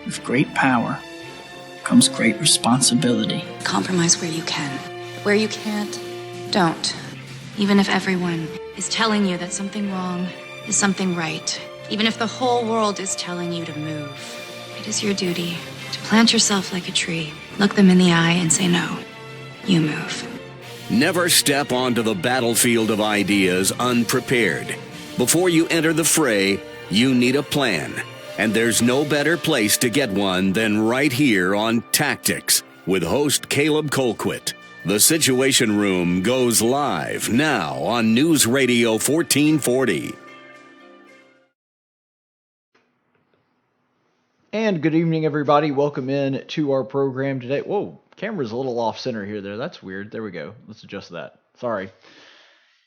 With great power comes great responsibility. Compromise where you can. Where you can't, don't. Even if everyone is telling you that something wrong is something right, even if the whole world is telling you to move, it is your duty to plant yourself like a tree, look them in the eye and say no. You move. Never step onto the battlefield of ideas unprepared. Before you enter the fray, you need a plan. And there's no better place to get one than right here on Tactics with host Caleb Colquitt. The Situation Room goes live now on News Radio 1440. And good evening, everybody. Welcome in to our program today. Whoa, camera's a little off center here there. That's weird. There we go. Let's adjust that. Sorry.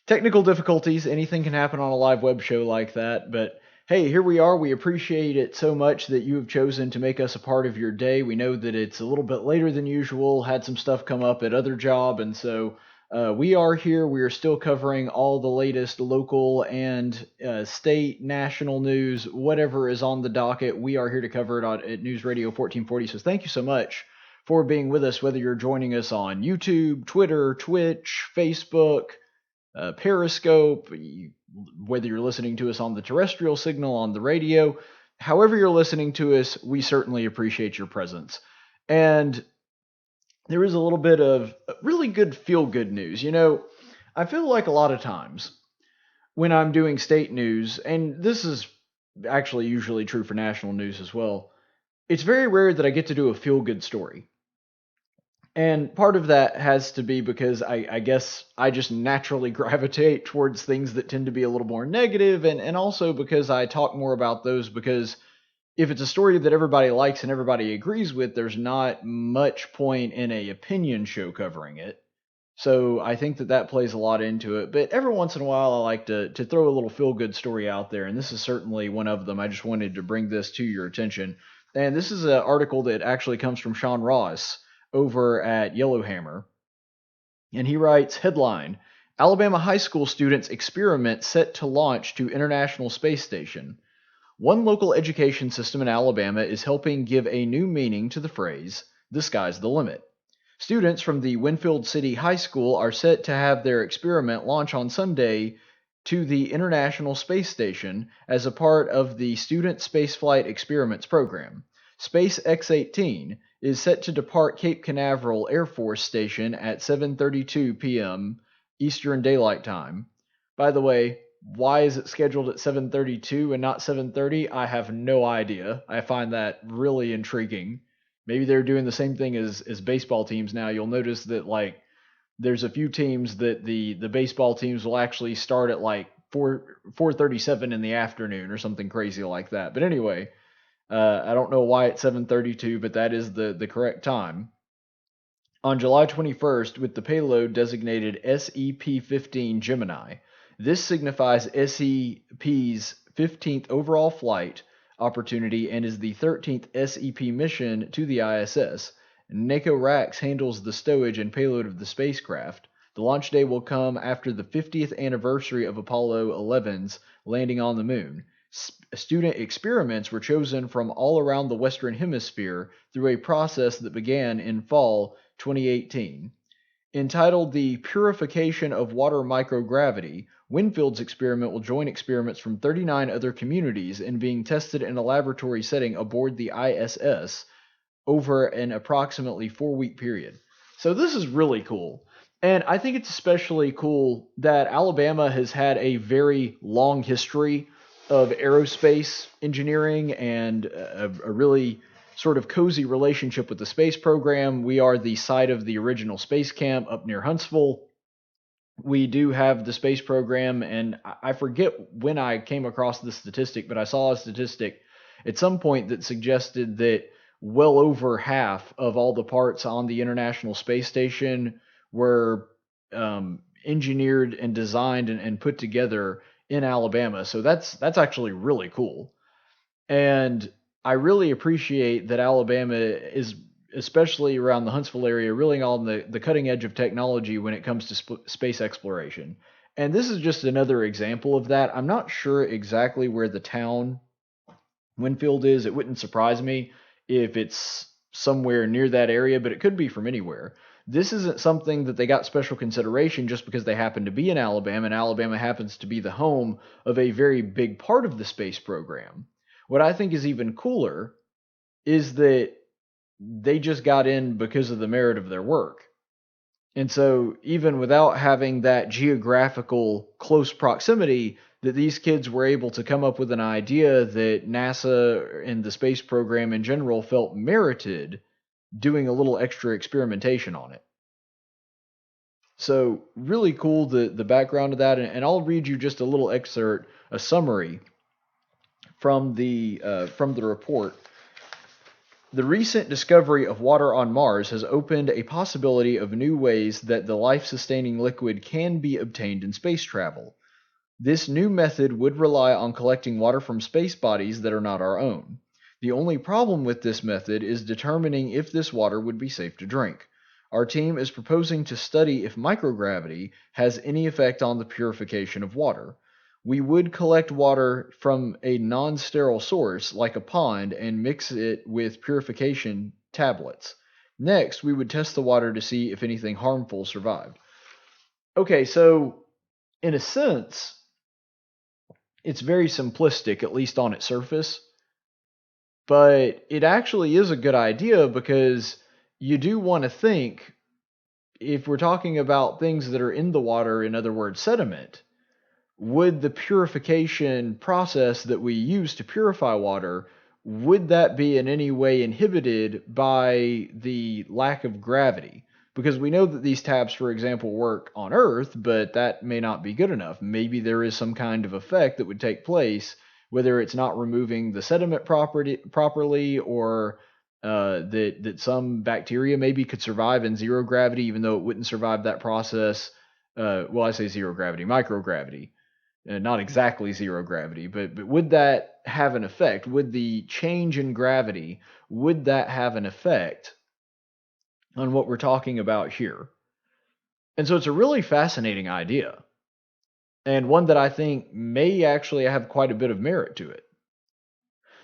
Technical difficulties. Anything can happen on a live web show like that, but hey, here we are. We appreciate it so much that you have chosen to make us a part of your day. We know that it's a little bit later than usual, had some stuff come up at other job, and so we are here. We are still covering all the latest local and state, national news, whatever is on the docket. We are here to cover it at News Radio 1440, so thank you so much for being with us, whether you're joining us on YouTube, Twitter, Twitch, Facebook, Periscope, whether you're listening to us on the terrestrial signal, on the radio, however you're listening to us, we certainly appreciate your presence. And there is a little bit of really good feel-good news. You know, I feel like a lot of times when I'm doing state news, and this is actually usually true for national news as well, it's very rare that I get to do a feel-good story. And part of that has to be because I guess I just naturally gravitate towards things that tend to be a little more negative, and also because I talk more about those because if it's a story that everybody likes and everybody agrees with, there's not much point in a opinion show covering it. So I think that plays a lot into it. But every once in a while, I like to throw a little feel-good story out there, and this is certainly one of them. I just wanted to bring this to your attention. And this is an article that actually comes from Sean Ross over at Yellowhammer. And he writes, headline, Alabama high school students experiment set to launch to International Space Station. One local education system in Alabama is helping give a new meaning to the phrase, the sky's the limit. Students from the Winfield City High School are set to have their experiment launch on Sunday to the International Space Station as a part of the Student Spaceflight Experiments program. Space X-18 is set to depart Cape Canaveral Air Force Station at 7:32 p.m. Eastern Daylight Time. By the way, why is it scheduled at 7:32 and not 7:30? I have no idea. I find that really intriguing. Maybe they're doing the same thing as baseball teams now. You'll notice that like there's a few teams that the baseball teams will actually start at like 4:37 in the afternoon or something crazy like that. But anyway, I don't know why it's 7:32, but that is the correct time. On July 21st, with the payload designated SEP-15 Gemini, this signifies SEP's 15th overall flight opportunity and is the 13th SEP mission to the ISS. NACO-RAX handles the stowage and payload of the spacecraft. The launch day will come after the 50th anniversary of Apollo 11's landing on the moon. Student experiments were chosen from all around the Western Hemisphere through a process that began in fall 2018. Entitled The Purification of Water Microgravity, Winfield's experiment will join experiments from 39 other communities and being tested in a laboratory setting aboard the ISS over an approximately 4-week period. So this is really cool. And I think it's especially cool that Alabama has had a very long history of aerospace engineering and a really sort of cozy relationship with the space program. We are the site of the original space camp up near Huntsville. We do have the space program, and I forget when I came across the statistic, but I saw a statistic at some point that suggested that well over half of all the parts on the International Space Station were engineered and designed and put together in Alabama. So that's actually really cool. And I really appreciate that Alabama is, especially around the Huntsville area, really on the cutting edge of technology when it comes to space exploration. And this is just another example of that. I'm not sure exactly where the town Winfield is. It wouldn't surprise me if it's somewhere near that area, but it could be from anywhere. This isn't something that they got special consideration just because they happen to be in Alabama, and Alabama happens to be the home of a very big part of the space program. What I think is even cooler is that they just got in because of the merit of their work. And so, even without having that geographical close proximity, that these kids were able to come up with an idea that NASA and the space program in general felt merited doing a little extra experimentation on it. So, really cool the background of that. And I'll read you just a little excerpt, a summary from the report. The recent discovery of water on Mars has opened a possibility of new ways that the life-sustaining liquid can be obtained in space travel. This new method would rely on collecting water from space bodies that are not our own. The only problem with this method is determining if this water would be safe to drink. Our team is proposing to study if microgravity has any effect on the purification of water. We would collect water from a non-sterile source, like a pond, and mix it with purification tablets. Next, we would test the water to see if anything harmful survived. Okay, so in a sense, it's very simplistic, at least on its surface, but it actually is a good idea because you do want to think, if we're talking about things that are in the water, in other words, sediment, would the purification process that we use to purify water, would that be in any way inhibited by the lack of gravity? Because we know that these tabs, for example, work on Earth, but that may not be good enough. Maybe there is some kind of effect that would take place, whether it's not removing the sediment properly, or that some bacteria maybe could survive in zero gravity, even though it wouldn't survive that process. Well, I say zero gravity, microgravity. Not exactly zero gravity, but would that have an effect? Would the change in gravity, would that have an effect on what we're talking about here? And so it's a really fascinating idea, and one that I think may actually have quite a bit of merit to it.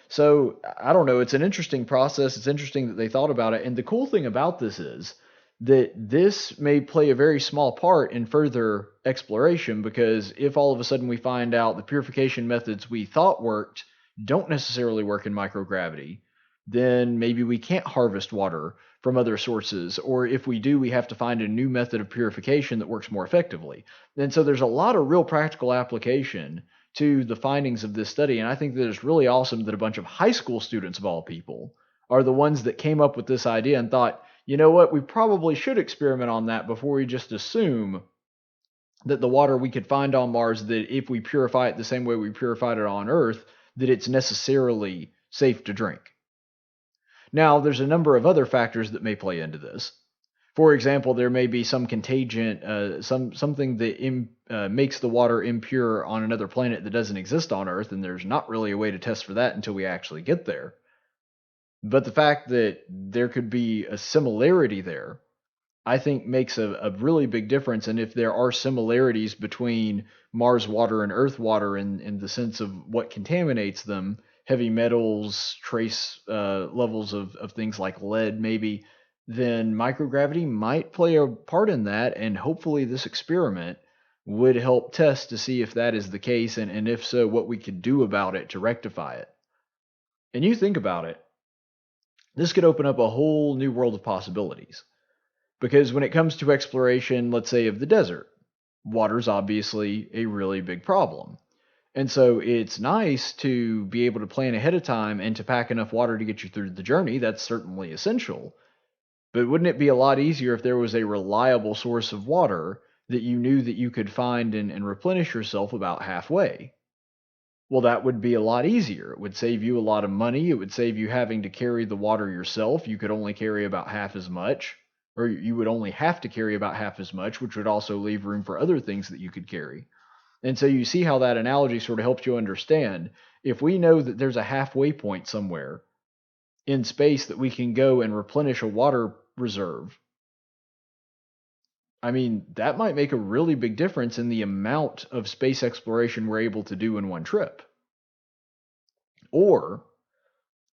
So I don't know, it's an interesting process. It's interesting that they thought about it. And the cool thing about this is that this may play a very small part in further exploration, because if all of a sudden we find out the purification methods we thought worked don't necessarily work in microgravity, then maybe we can't harvest water from other sources, or if we do, we have to find a new method of purification that works more effectively. And so there's a lot of real practical application to the findings of this study, and I think that it's really awesome that a bunch of high school students, of all people, are the ones that came up with this idea and thought, you know what, we probably should experiment on that before we just assume that the water we could find on Mars, that if we purify it the same way we purified it on Earth, that it's necessarily safe to drink. Now, there's a number of other factors that may play into this. For example, there may be some contagion, something that makes the water impure on another planet that doesn't exist on Earth, and there's not really a way to test for that until we actually get there. But the fact that there could be a similarity there, I think makes a really big difference. And if there are similarities between Mars water and Earth water in the sense of what contaminates them, heavy metals, trace levels of things like lead maybe, then microgravity might play a part in that. And hopefully this experiment would help test to see if that is the case, and if so, what we could do about it to rectify it. And you think about it, this could open up a whole new world of possibilities. Because when it comes to exploration, let's say, of the desert, water's obviously a really big problem. And so it's nice to be able to plan ahead of time and to pack enough water to get you through the journey. That's certainly essential. But wouldn't it be a lot easier if there was a reliable source of water that you knew that you could find and replenish yourself about halfway? Well, that would be a lot easier. It would save you a lot of money. It would save you having to carry the water yourself. You could only carry about half as much, or you would only have to carry about half as much, which would also leave room for other things that you could carry. And so you see how that analogy sort of helps you understand. If we know that there's a halfway point somewhere in space that we can go and replenish a water reserve, I mean, that might make a really big difference in the amount of space exploration we're able to do in one trip. Or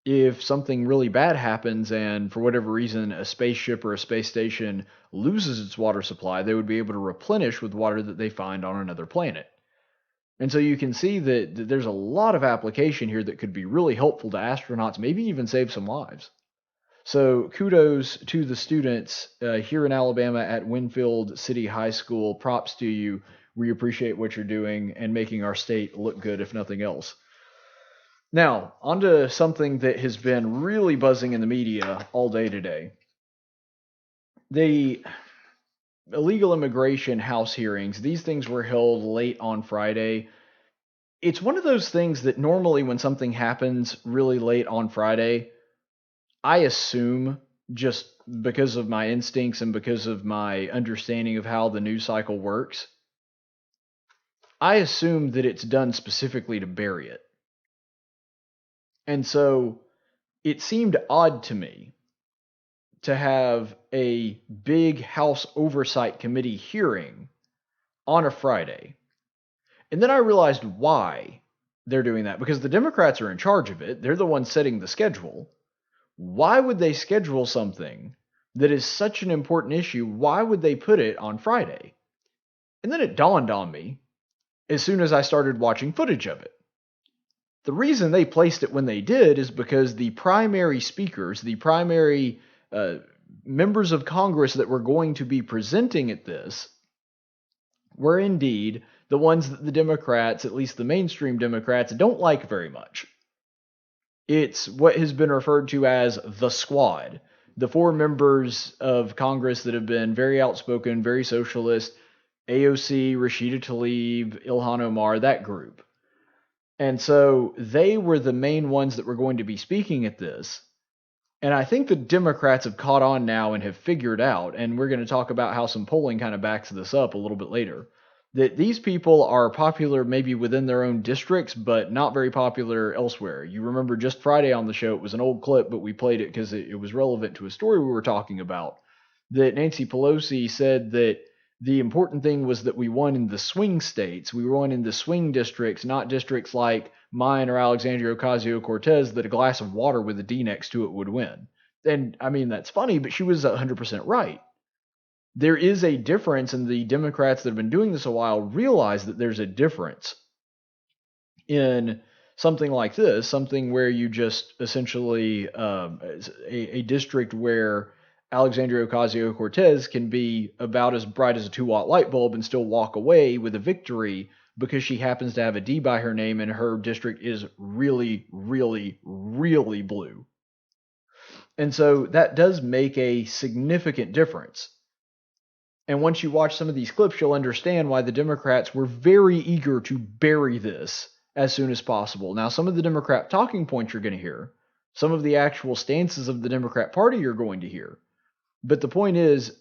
if something really bad happens and for whatever reason a spaceship or a space station loses its water supply, they would be able to replenish with water that they find on another planet. And so you can see that there's a lot of application here that could be really helpful to astronauts, maybe even save some lives. So kudos to the students here in Alabama at Winfield City High School. Props to you. We appreciate what you're doing and making our state look good, if nothing else. Now, onto something that has been really buzzing in the media all day today. The illegal immigration House hearings, these things were held late on Friday. It's one of those things that normally when something happens really late on Friday, I assume, just because of my instincts and because of my understanding of how the news cycle works, I assume that it's done specifically to bury it. And so it seemed odd to me to have a big House Oversight Committee hearing on a Friday. And then I realized why they're doing that, because the Democrats are in charge of it. They're the ones setting the schedule. Why would they schedule something that is such an important issue? Why would they put it on Friday? And then it dawned on me as soon as I started watching footage of it. The reason they placed it when they did is because the primary speakers, the primary members of Congress that were going to be presenting at this, were indeed the ones that the Democrats, at least the mainstream Democrats, don't like very much. It's what has been referred to as the squad. The 4 members of Congress that have been very outspoken, very socialist, AOC, Rashida Tlaib, Ilhan Omar, that group. And so they were the main ones that were going to be speaking at this. And I think the Democrats have caught on now and have figured out, and we're going to talk about how some polling kind of backs this up a little bit later, that these people are popular maybe within their own districts, but not very popular elsewhere. You remember just Friday on the show, it was an old clip, but we played it because it was relevant to a story we were talking about, that Nancy Pelosi said that the important thing was that we won in the swing states. We won in the swing districts, not districts like mine or Alexandria Ocasio-Cortez that a glass of water with a D next to it would win. And I mean, that's funny, but she was 100% right. There is a difference, and the Democrats that have been doing this a while realize that there's a difference in something like this, something where you just essentially a district where Alexandria Ocasio-Cortez can be about as bright as a 2-watt light bulb and still walk away with a victory because she happens to have a D by her name and her district is really, really, really blue. And so that does make a significant difference. And once you watch some of these clips, you'll understand why the Democrats were very eager to bury this as soon as possible. Now, some of the Democrat talking points you're going to hear, some of the actual stances of the Democrat Party you're going to hear. But the point is,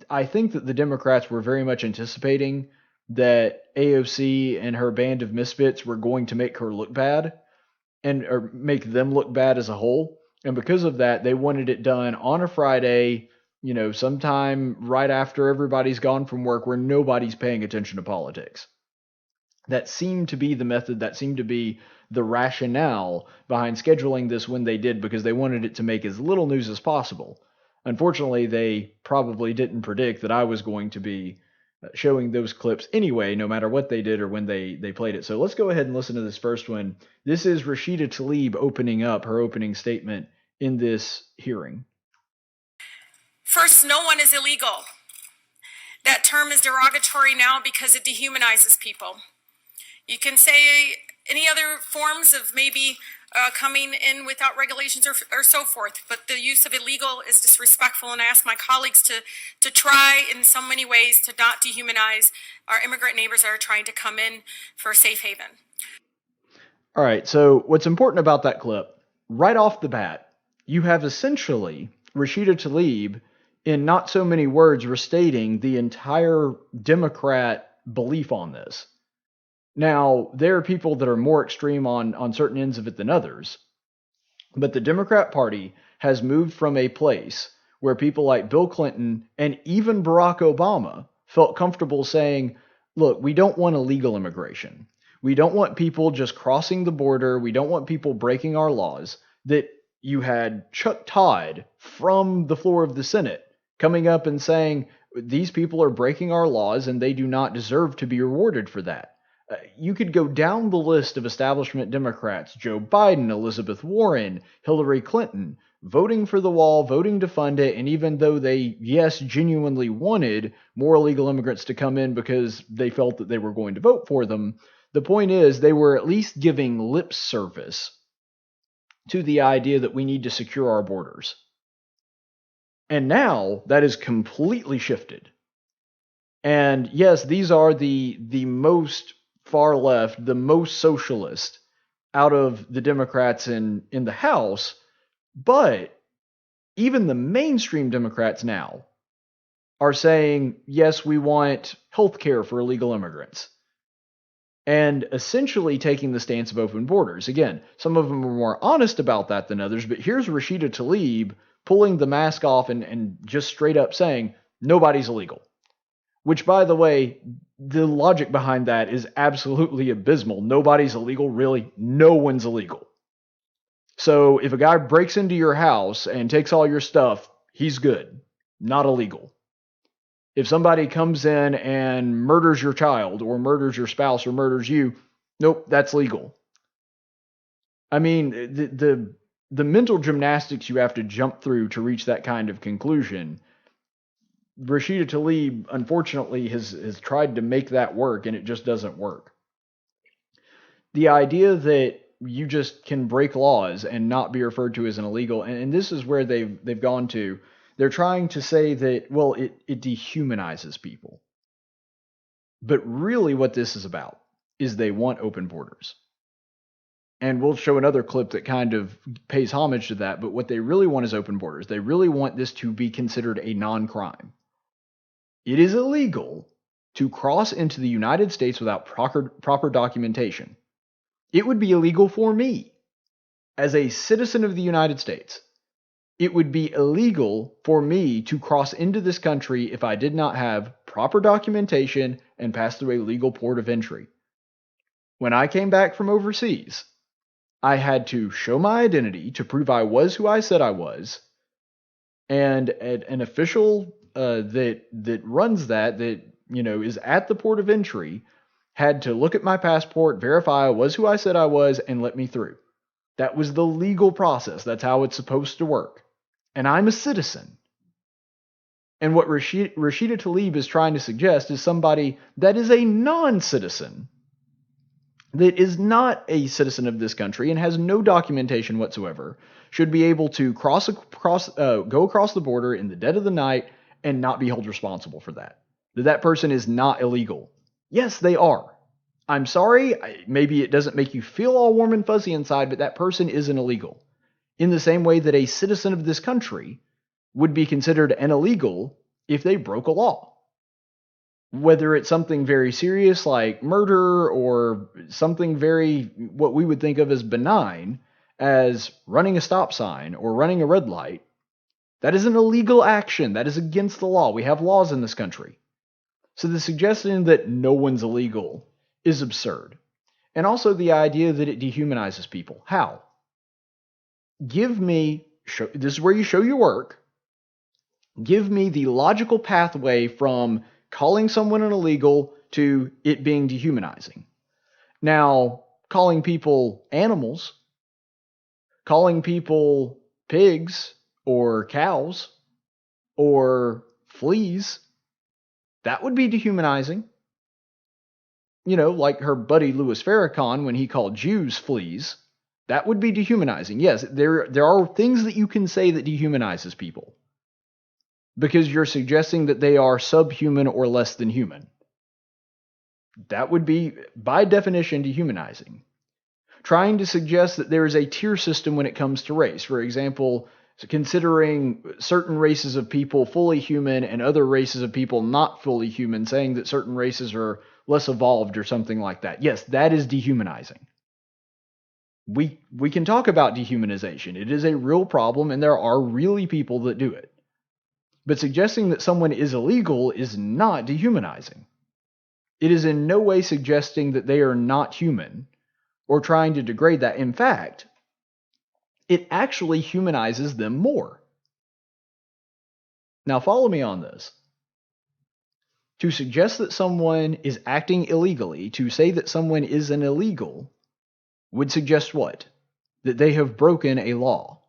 I think that the Democrats were very much anticipating that AOC and her band of misfits were going to make her look bad or make them look bad as a whole. And because of that, they wanted it done on a Friday, sometime right after everybody's gone from work where nobody's paying attention to politics. That seemed to be the method, that seemed to be the rationale behind scheduling this when they did, because they wanted it to make as little news as possible. Unfortunately, they probably didn't predict that I was going to be showing those clips anyway, no matter what they did or when they played it. So let's go ahead and listen to this first one. This is Rashida Tlaib opening up her opening statement in this hearing. First, no one is illegal. That term is derogatory now because it dehumanizes people. You can say any other forms of maybe coming in without regulations or so forth, but the use of illegal is disrespectful, and I ask my colleagues to try in so many ways to not dehumanize our immigrant neighbors that are trying to come in for a safe haven. All right, so what's important about that clip, right off the bat, you have essentially Rashida Tlaib in not so many words restating the entire Democrat belief on this. Now, there are people that are more extreme on certain ends of it than others, but the Democrat Party has moved from a place where people like Bill Clinton and even Barack Obama felt comfortable saying, look, we don't want illegal immigration. We don't want people just crossing the border. We don't want people breaking our laws. That You had Chuck Todd from the floor of the Senate coming up and saying, these people are breaking our laws and they do not deserve to be rewarded for that. You could go down the list of establishment Democrats, Joe Biden, Elizabeth Warren, Hillary Clinton, voting for the wall, voting to fund it, and even though they, yes, genuinely wanted more illegal immigrants to come in because they felt that they were going to vote for them, the point is they were at least giving lip service to the idea that we need to secure our borders. And now that is completely shifted. And yes, these are the most far left, the most socialist out of the Democrats in the House, but even the mainstream Democrats now are saying, yes, we want health care for illegal immigrants. And essentially taking the stance of open borders. Again, some of them are more honest about that than others, but here's Rashida Tlaib pulling the mask off and just straight up saying, nobody's illegal. Which, by the way, the logic behind that is absolutely abysmal. Nobody's illegal, really. No one's illegal. So if a guy breaks into your house and takes all your stuff, he's good. Not illegal. If somebody comes in and murders your child or murders your spouse or murders you, nope, that's legal. I mean, the mental gymnastics you have to jump through to reach that kind of conclusion, Rashida Tlaib, unfortunately, has tried to make that work, and it just doesn't work. The idea that you just can break laws and not be referred to as an illegal, and this is where they've gone to. They're trying to say that, well, it dehumanizes people. But really what this is about is they want open borders. And we'll show another clip that kind of pays homage to that, but what they really want is open borders. They really want this to be considered a non-crime. It is illegal to cross into the United States without proper documentation. It would be illegal for me as a citizen of the United States. It would be illegal for me to cross into this country if I did not have proper documentation and pass through a legal port of entry. When I came back from overseas, I had to show my identity to prove I was who I said I was, and an official that runs that is at the port of entry had to look at my passport, verify I was who I said I was, and let me through. That was the legal process. That's how it's supposed to work. And I'm a citizen. And what Rashida Tlaib is trying to suggest is somebody that is a non-citizen, that is not a citizen of this country and has no documentation whatsoever, should be able to go across the border in the dead of the night and not be held responsible for that. That person is not illegal. Yes, they are. I'm sorry, maybe it doesn't make you feel all warm and fuzzy inside, but that person isn't illegal. In the same way that a citizen of this country would be considered an illegal if they broke a law. Whether it's something very serious like murder or something very, what we would think of as benign, as running a stop sign or running a red light, that is an illegal action. That is against the law. We have laws in this country. So the suggestion that no one's illegal is absurd. And also the idea that it dehumanizes people. How? This is where you show your work. Give me the logical pathway from calling someone an illegal to it being dehumanizing. Now, calling people animals, calling people pigs or cows or fleas, that would be dehumanizing. Like her buddy Louis Farrakhan when he called Jews fleas. That would be dehumanizing. Yes, there are things that you can say that dehumanizes people, because you're suggesting that they are subhuman or less than human. That would be, by definition, dehumanizing. Trying to suggest that there is a tier system when it comes to race. For example, considering certain races of people fully human and other races of people not fully human, saying that certain races are less evolved or something like that. Yes, that is dehumanizing. We can talk about dehumanization. It is a real problem, and there are really people that do it. But suggesting that someone is illegal is not dehumanizing. It is in no way suggesting that they are not human or trying to degrade that. In fact, it actually humanizes them more. Now, follow me on this. To suggest that someone is acting illegally, to say that someone is an illegal, would suggest what? That they have broken a law.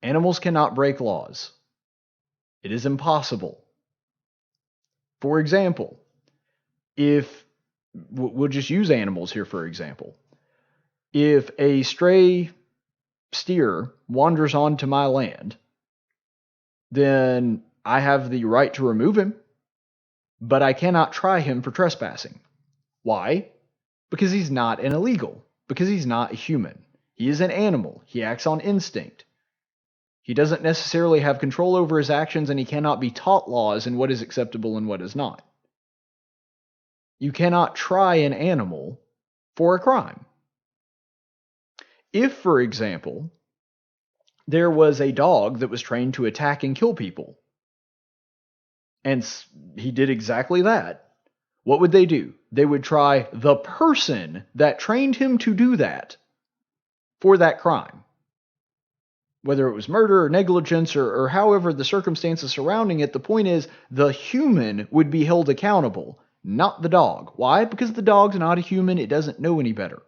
Animals cannot break laws. It is impossible. For example, if we'll just use animals here for example. If a stray steer wanders onto my land, then I have the right to remove him, but I cannot try him for trespassing. Why? Because he's not an illegal, because he's not a human. He is an animal. He acts on instinct. He doesn't necessarily have control over his actions, and he cannot be taught laws and what is acceptable and what is not. You cannot try an animal for a crime. If, for example, there was a dog that was trained to attack and kill people, and he did exactly that, what would they do? They would try the person that trained him to do that for that crime. Whether it was murder or negligence or however the circumstances surrounding it, the point is the human would be held accountable, not the dog. Why? Because the dog's not a human. It doesn't know any better.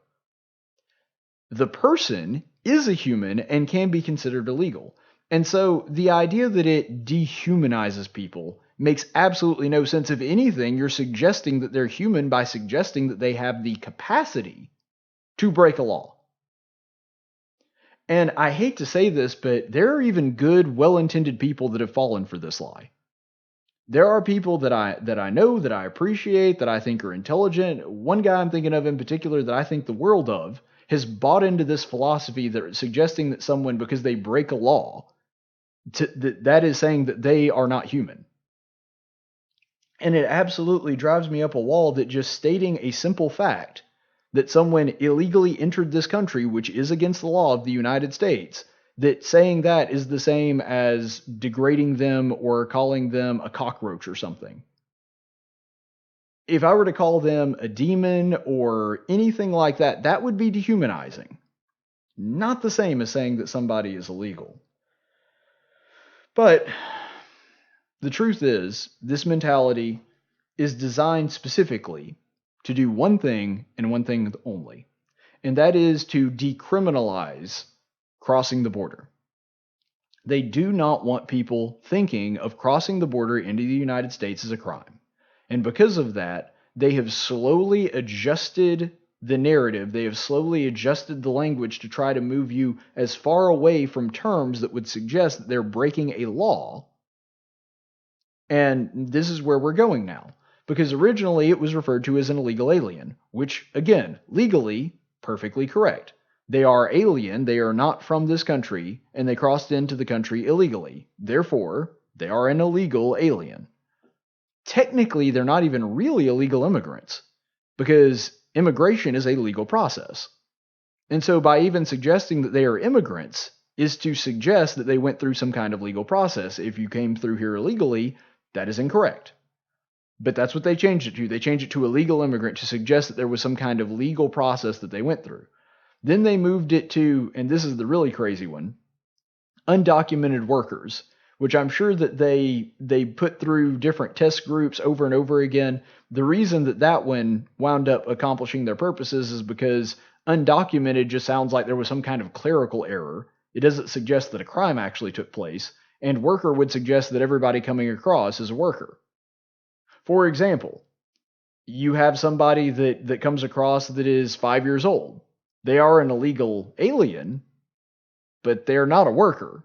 The person is a human and can be considered illegal. And so the idea that it dehumanizes people makes absolutely no sense. If anything, you're suggesting that they're human by suggesting that they have the capacity to break a law. And I hate to say this, but there are even good, well-intended people that have fallen for this lie. There are people that I know, that I appreciate, that I think are intelligent. One guy I'm thinking of in particular that I think the world of has bought into this philosophy that suggesting that someone, because they break a law, that is saying that they are not human. And it absolutely drives me up a wall that just stating a simple fact that someone illegally entered this country, which is against the law of the United States, that saying that is the same as degrading them or calling them a cockroach or something. If I were to call them a demon or anything like that, that would be dehumanizing. Not the same as saying that somebody is illegal. But the truth is, this mentality is designed specifically to do one thing and one thing only, and that is to decriminalize crossing the border. They do not want people thinking of crossing the border into the United States as a crime. And because of that, they have slowly adjusted the narrative. They have slowly adjusted the language to try to move you as far away from terms that would suggest that they're breaking a law. And this is where we're going now. Because originally it was referred to as an illegal alien, which, again, legally, perfectly correct. They are alien, they are not from this country, and they crossed into the country illegally. Therefore, they are an illegal alien. Technically, they're not even really illegal immigrants, because immigration is a legal process. And so by even suggesting that they are immigrants is to suggest that they went through some kind of legal process. If you came through here illegally, that is incorrect. But that's what they changed it to. They changed it to illegal immigrant to suggest that there was some kind of legal process that they went through. Then they moved it to, and this is the really crazy one, undocumented workers, which I'm sure that they put through different test groups over and over again. The reason that one wound up accomplishing their purposes is because undocumented just sounds like there was some kind of clerical error. It doesn't suggest that a crime actually took place, and worker would suggest that everybody coming across is a worker. For example, you have somebody that comes across that is 5 years old. They are an illegal alien, but they're not a worker.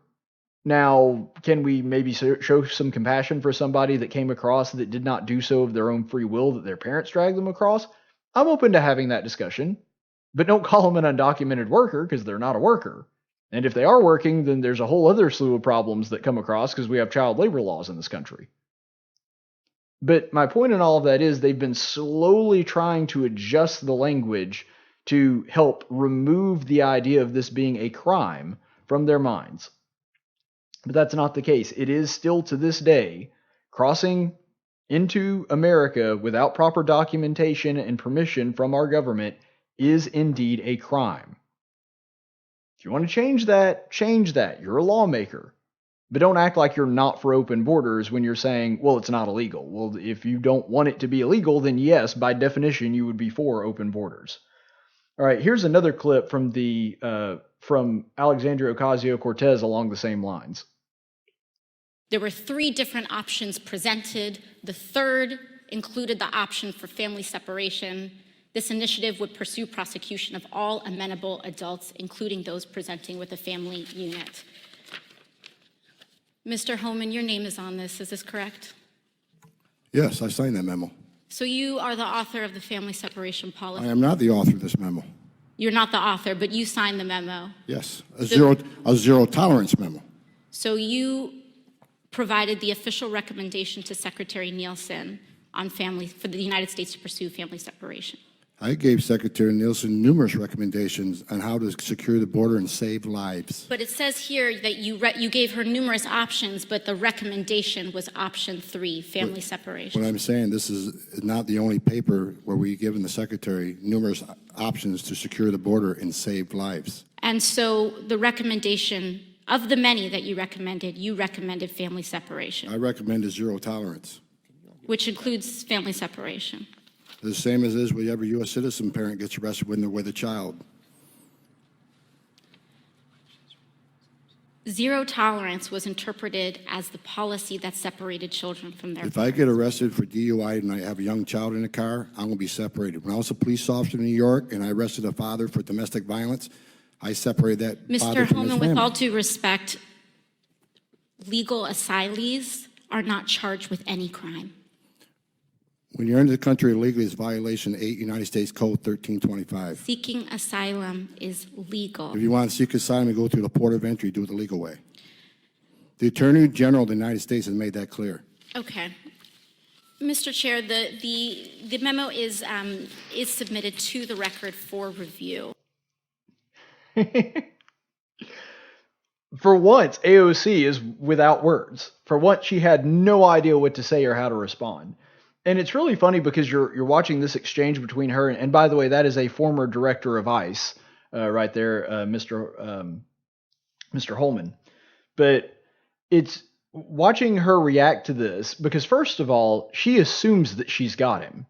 Now, can we maybe show some compassion for somebody that came across that did not do so of their own free will, that their parents dragged them across? I'm open to having that discussion, but don't call them an undocumented worker because they're not a worker. And if they are working, then there's a whole other slew of problems that come across because we have child labor laws in this country. But my point in all of that is they've been slowly trying to adjust the language to help remove the idea of this being a crime from their minds. But that's not the case. It is still to this day, crossing into America without proper documentation and permission from our government is indeed a crime. If you want to change that, change that. You're a lawmaker. But don't act like you're not for open borders when you're saying, well, it's not illegal. Well, if you don't want it to be illegal, then yes, by definition, you would be for open borders. All right, here's another clip from from Alexandria Ocasio-Cortez along the same lines. There were 3 different options presented. The third included the option for family separation. This initiative would pursue prosecution of all amenable adults, including those presenting with a family unit. Mr. Holman, your name is on this. Is this correct? Yes, I signed that memo. So you are the author of the family separation policy? I am not the author of this memo. You're not the author, but you signed the memo. Yes, a zero tolerance memo. So you provided the official recommendation to Secretary Nielsen on for the United States to pursue family separation. I gave Secretary Nielsen numerous recommendations on how to secure the border and save lives. But it says here that you gave her numerous options, but the recommendation was option 3, family separation. What I'm saying, this is not the only paper where we've given the Secretary numerous options to secure the border and save lives. And so the recommendation, of the many that you recommended family separation. I recommended zero tolerance. Which includes family separation. The same as is with every U.S. citizen parent gets arrested when they're with a child. Zero tolerance was interpreted as the policy that separated children from their If parents. I get arrested for DUI and I have a young child in the car, I'm going to be separated. When I was a police officer in New York and I arrested a father for domestic violence, I separated that father Mr. from his Holman, family. with all due respect, legal asylees are not charged with any crime. When you're into the country illegally, it's violation 8 United States Code 1325. Seeking asylum is legal. If you want to seek asylum, you go through the port of entry, do it the legal way. The Attorney General of the United States has made that clear. Okay. Mr. Chair, the memo is submitted to the record for review. For once, AOC is without words. For once, she had no idea what to say or how to respond. And it's really funny because you're watching this exchange between her and by the way, that is a former director of ICE right there, Mr. Holman. But it's watching her react to this because first of all, she assumes that she's got him.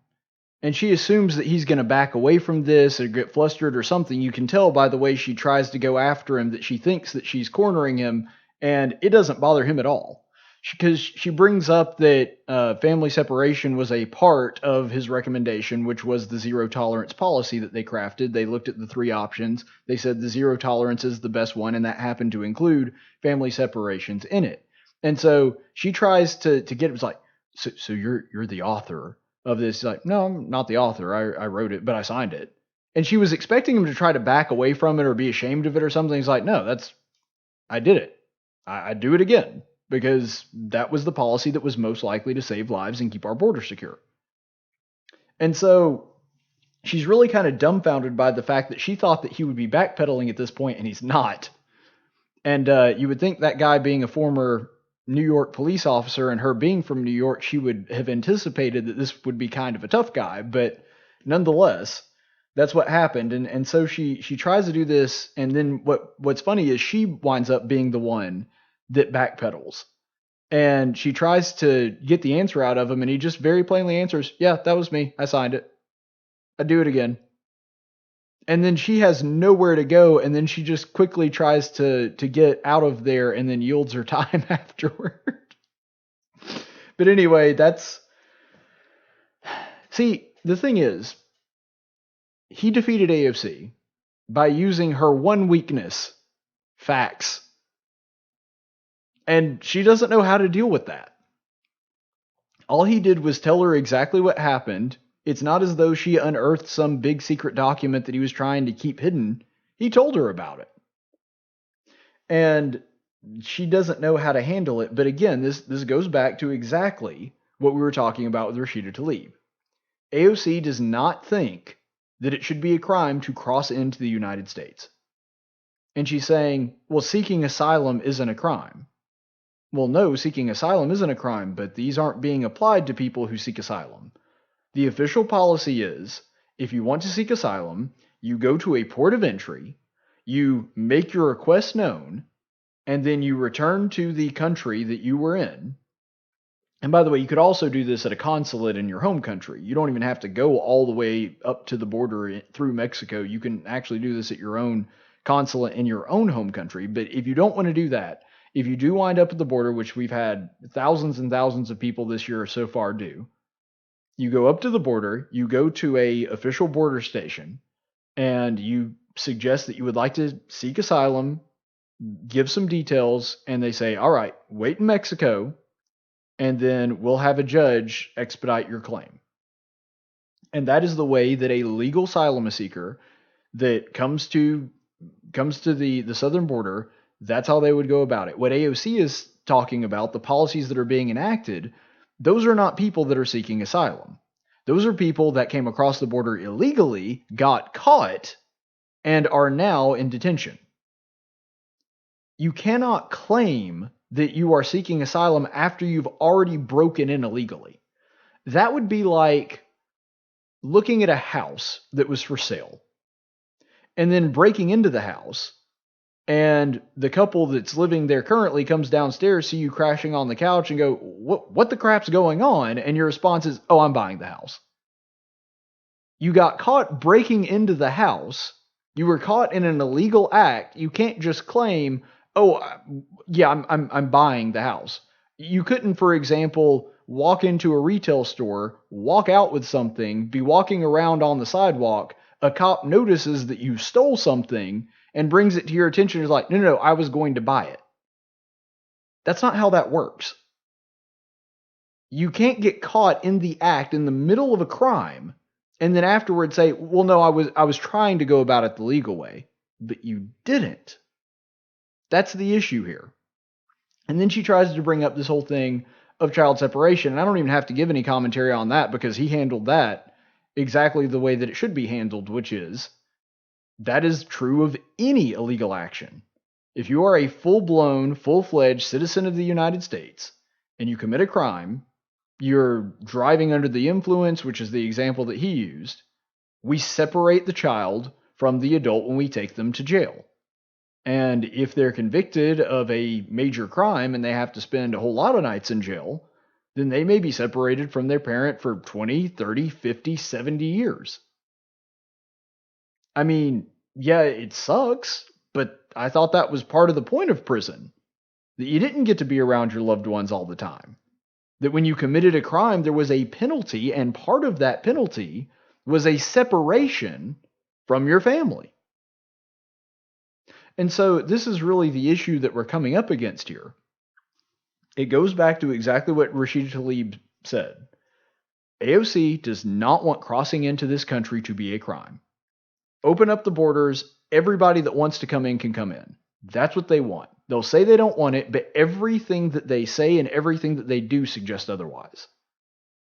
And she assumes that he's going to back away from this or get flustered or something. You can tell by the way she tries to go after him that she thinks that she's cornering him, and it doesn't bother him at all. Because she brings up that family separation was a part of his recommendation, which was the zero tolerance policy that they crafted. They looked at the 3 options. They said the zero tolerance is the best one, and that happened to include family separations in it. And so she tries to get it. It's like, so you're the author of this. He's like, no, I'm not the author. I wrote it, but I signed it. And she was expecting him to try to back away from it or be ashamed of it or something. He's like, no, I did it. I'd do it again. Because that was the policy that was most likely to save lives and keep our border secure. And so she's really kind of dumbfounded by the fact that she thought that he would be backpedaling at this point, and he's not. And you would think that guy being a former New York police officer and her being from New York, she would have anticipated that this would be kind of a tough guy. But nonetheless, that's what happened. And so she tries to do this, and then what's funny is she winds up being the one that backpedals. And she tries to get the answer out of him, and he just very plainly answers, yeah, that was me. I signed it. I'd do it again. And then she has nowhere to go, and then she just quickly tries to get out of there and then yields her time afterward. But anyway, see, the thing is, he defeated AOC by using her one weakness, facts. And she doesn't know how to deal with that. All he did was tell her exactly what happened. It's not as though she unearthed some big secret document that he was trying to keep hidden. He told her about it. And she doesn't know how to handle it. But again, this goes back to exactly what we were talking about with Rashida Tlaib. AOC does not think that it should be a crime to cross into the United States. And she's saying, well, seeking asylum isn't a crime. Well, no, seeking asylum isn't a crime, but these aren't being applied to people who seek asylum. The official policy is, if you want to seek asylum, you go to a port of entry, You make your request known, and then you return to the country that you were in. And by the way, you could also do this at a consulate in your home country. You don't even have to go all the way up to the border through Mexico. You can actually do this at your own consulate in your own home country. But if you don't want to do that, if you do wind up at the border, which we've had thousands and thousands of people this year so far do, you go up to the border, you go to a official border station, and you suggest that you would like to seek asylum, give some details, and they say, all right, wait in Mexico, and then we'll have a judge expedite your claim. And that is the way that a legal asylum seeker that comes to the southern border, that's how they would go about it. What AOC is talking about, the policies that are being enacted, those are not people that are seeking asylum. Those are people that came across the border illegally, got caught, and are now in detention. You cannot claim that you are seeking asylum after you've already broken in illegally. That would be like looking at a house that was for sale and then breaking into the house, and the couple that's living there currently comes downstairs, see you crashing on the couch, and go, what the crap's going on? And your response is, oh, I'm buying the house. You got caught breaking into the house. You were caught in an illegal act. You can't just claim, oh, yeah, I'm buying the house. You couldn't, for example, walk into a retail store, walk out with something, be walking around on the sidewalk, a cop notices that you stole something and brings it to your attention. Is like, no, I was going to buy it. That's not how that works. You can't get caught in the act in the middle of a crime and then afterwards say, well, no, I was trying to go about it the legal way, but you didn't. That's the issue here. And then she tries to bring up this whole thing of child separation. And I don't even have to give any commentary on that because he handled that exactly the way that it should be handled, which is that is true of any illegal action. If you are a full-blown, full-fledged citizen of the United States and you commit a crime, you're driving under the influence, which is the example that he used, we separate the child from the adult when we take them to jail. And if they're convicted of a major crime and they have to spend a whole lot of nights in jail, then they may be separated from their parent for 20, 30, 50, 70 years. I mean, yeah, it sucks, but I thought that was part of the point of prison, that you didn't get to be around your loved ones all the time. That when you committed a crime, there was a penalty, and part of that penalty was a separation from your family. And so this is really the issue that we're coming up against here. It goes back to exactly what Rashida Tlaib said. AOC does not want crossing into this country to be a crime. Open up the borders. Everybody that wants to come in can come in. That's what they want. They'll say they don't want it, but everything that they say and everything that they do suggests otherwise.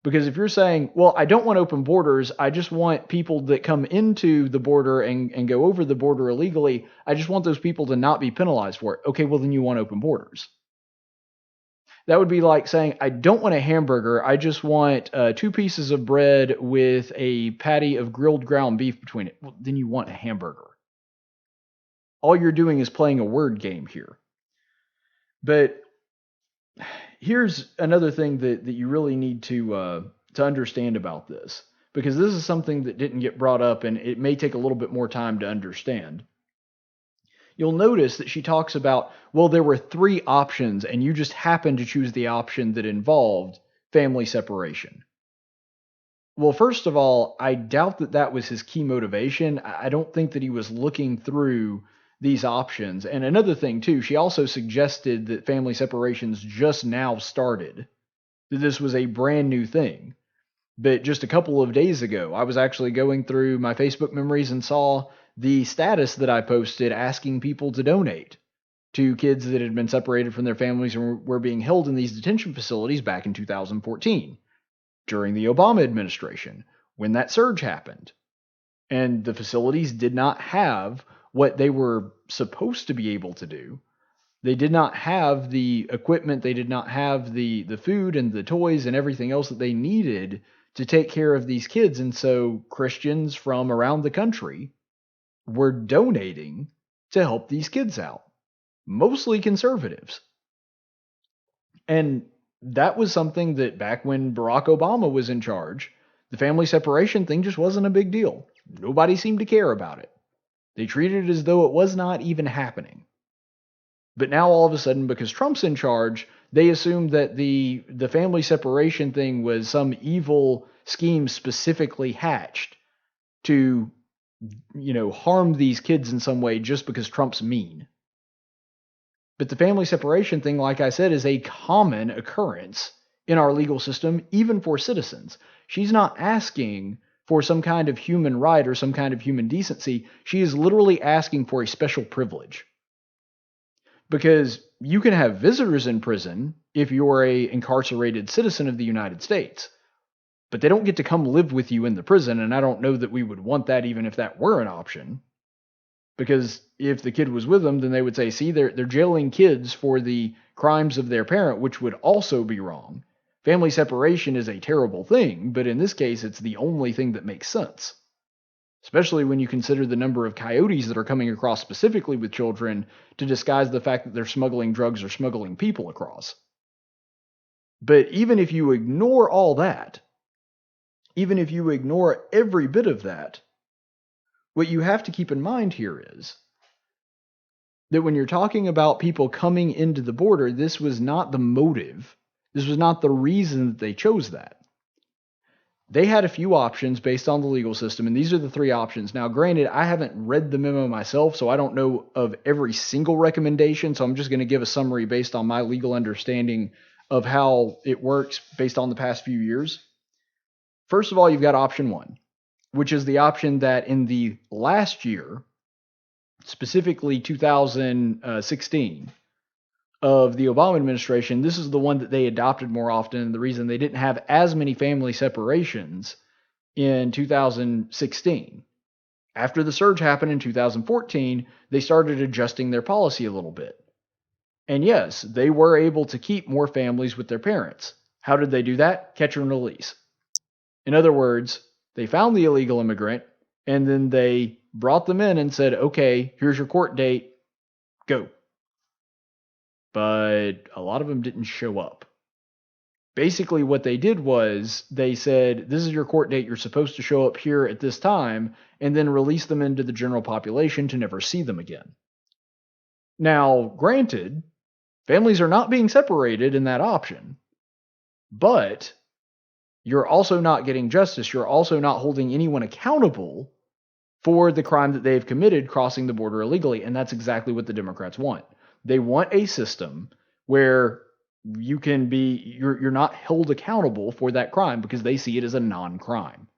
Because if you're saying, well, I don't want open borders, I just want people that come into the border and go over the border illegally, I just want those people to not be penalized for it. Okay, well, then you want open borders. That would be like saying, I don't want a hamburger, I just want 2 pieces of bread with a patty of grilled ground beef between it. Well, then you want a hamburger. All you're doing is playing a word game here. But here's another thing that you really need to understand about this, because this is something that didn't get brought up and it may take a little bit more time to understand. You'll notice that she talks about, well, there were 3 options and you just happened to choose the option that involved family separation. Well, first of all, I doubt that that was his key motivation. I don't think that he was looking through these options. And another thing, too, she also suggested that family separations just now started, that this was a brand new thing. But just a couple of days ago, I was actually going through my Facebook memories and saw the status that I posted asking people to donate to kids that had been separated from their families and were being held in these detention facilities back in 2014, during the Obama administration, when that surge happened. And the facilities did not have what they were supposed to be able to do. They did not have the equipment, they did not have the food and the toys and everything else that they needed to take care of these kids. And so Christians from around the country were donating to help these kids out, mostly conservatives. And that was something that back when Barack Obama was in charge, the family separation thing just wasn't a big deal. Nobody seemed to care about it. They treated it as though it was not even happening. But now all of a sudden, because Trump's in charge, they assumed that the family separation thing was some evil scheme specifically hatched to, harm these kids in some way just because Trump's mean. But the family separation thing, like I said, is a common occurrence in our legal system, even for citizens. She's not asking for some kind of human right or some kind of human decency. She is literally asking for a special privilege. Because you can have visitors in prison if you're an incarcerated citizen of the United States, but they don't get to come live with you in the prison, and I don't know that we would want that even if that were an option. Because if the kid was with them, then they would say, see, they're jailing kids for the crimes of their parent, which would also be wrong. Family separation is a terrible thing, but in this case, it's the only thing that makes sense. Especially when you consider the number of coyotes that are coming across specifically with children to disguise the fact that they're smuggling drugs or smuggling people across. But even if you ignore all that, even if you ignore every bit of that, what you have to keep in mind here is that when you're talking about people coming into the border, this was not the motive. This was not the reason that they chose that. They had a few options based on the legal system, and these are the three options. Now, granted, I haven't read the memo myself, so I don't know of every single recommendation, so I'm just going to give a summary based on my legal understanding of how it works based on the past few years. First of all, you've got option one, which is the option that in the last year, specifically 2016, of the Obama administration, this is the one that they adopted more often, and the reason they didn't have as many family separations in 2016. After the surge happened in 2014, they started adjusting their policy a little bit. And yes, they were able to keep more families with their parents. How did they do that? Catch and release. In other words, they found the illegal immigrant, and then they brought them in and said, okay, here's your court date, go. But a lot of them didn't show up. Basically, what they did was they said, this is your court date, you're supposed to show up here at this time, and then release them into the general population to never see them again. Now, granted, families are not being separated in that option, but you're also not getting justice. You're also not holding anyone accountable for the crime that they've committed crossing the border illegally, and that's exactly what the Democrats want. They want a system where you're not held accountable for that crime because they see it as a non-crime.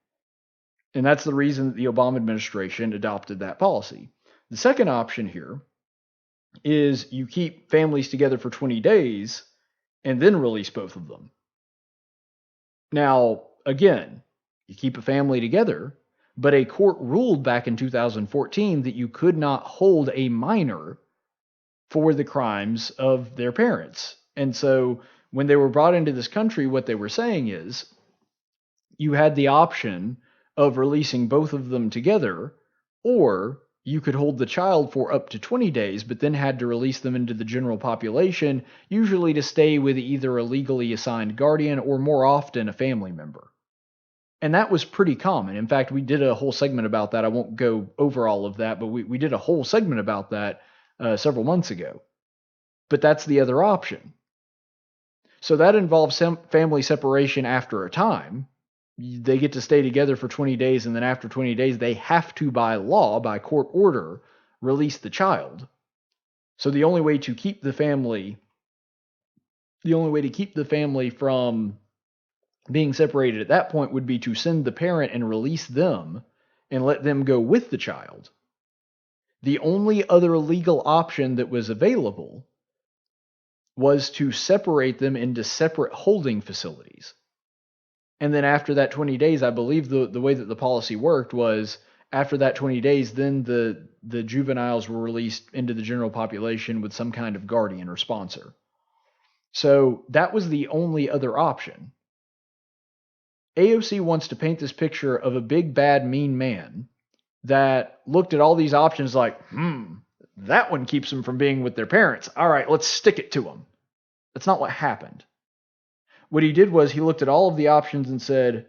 And that's the reason that the Obama administration adopted that policy. The second option here is you keep families together for 20 days and then release both of them. Now, again, you keep a family together, but a court ruled back in 2014 that you could not hold a minor for the crimes of their parents. And so when they were brought into this country, what they were saying is you had the option of releasing both of them together, or you could hold the child for up to 20 days, but then had to release them into the general population, usually to stay with either a legally assigned guardian or more often a family member. And that was pretty common. In fact, we did a whole segment about that. I won't go over all of that, but we did a whole segment about that several months ago. But that's the other option. So that involves family separation after a time. They get to stay together for 20 days, and then after 20 days, they have to, by law, by court order, release the child. So the only way to keep the family from being separated at that point would be to send the parent and release them and let them go with the child. The only other legal option that was available was to separate them into separate holding facilities. And then after that 20 days, I believe the way that the policy worked was after that 20 days, then the juveniles were released into the general population with some kind of guardian or sponsor. So that was the only other option. AOC wants to paint this picture of a big, bad, mean man that looked at all these options like, That one keeps them from being with their parents. All right, let's stick it to them. That's not what happened. What he did was he looked at all of the options and said,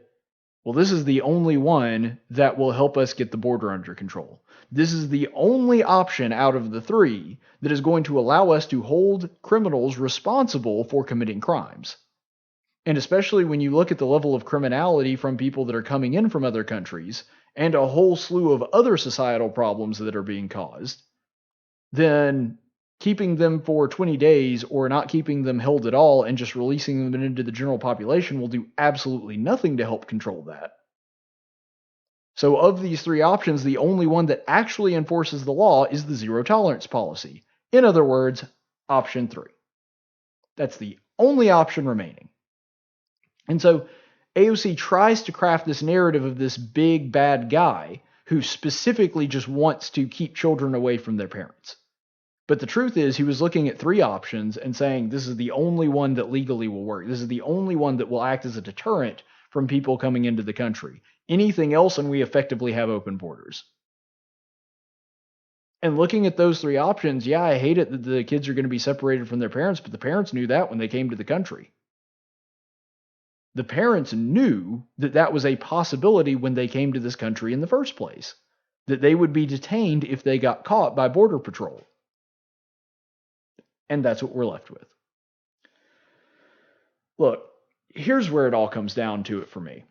well, this is the only one that will help us get the border under control. This is the only option out of the three that is going to allow us to hold criminals responsible for committing crimes. And especially when you look at the level of criminality from people that are coming in from other countries and a whole slew of other societal problems that are being caused, then keeping them for 20 days or not keeping them held at all and just releasing them into the general population will do absolutely nothing to help control that. So of these three options, the only one that actually enforces the law is the zero tolerance policy. In other words, option 3. That's the only option remaining. And so AOC tries to craft this narrative of this big bad guy who specifically just wants to keep children away from their parents. But the truth is, he was looking at three options and saying, this is the only one that legally will work. This is the only one that will act as a deterrent from people coming into the country. Anything else, and we effectively have open borders. And looking at those three options, yeah, I hate it that the kids are going to be separated from their parents, but the parents knew that when they came to the country. The parents knew that that was a possibility when they came to this country in the first place, that they would be detained if they got caught by Border Patrol. And that's what we're left with. Look, here's where it all comes down to it for me.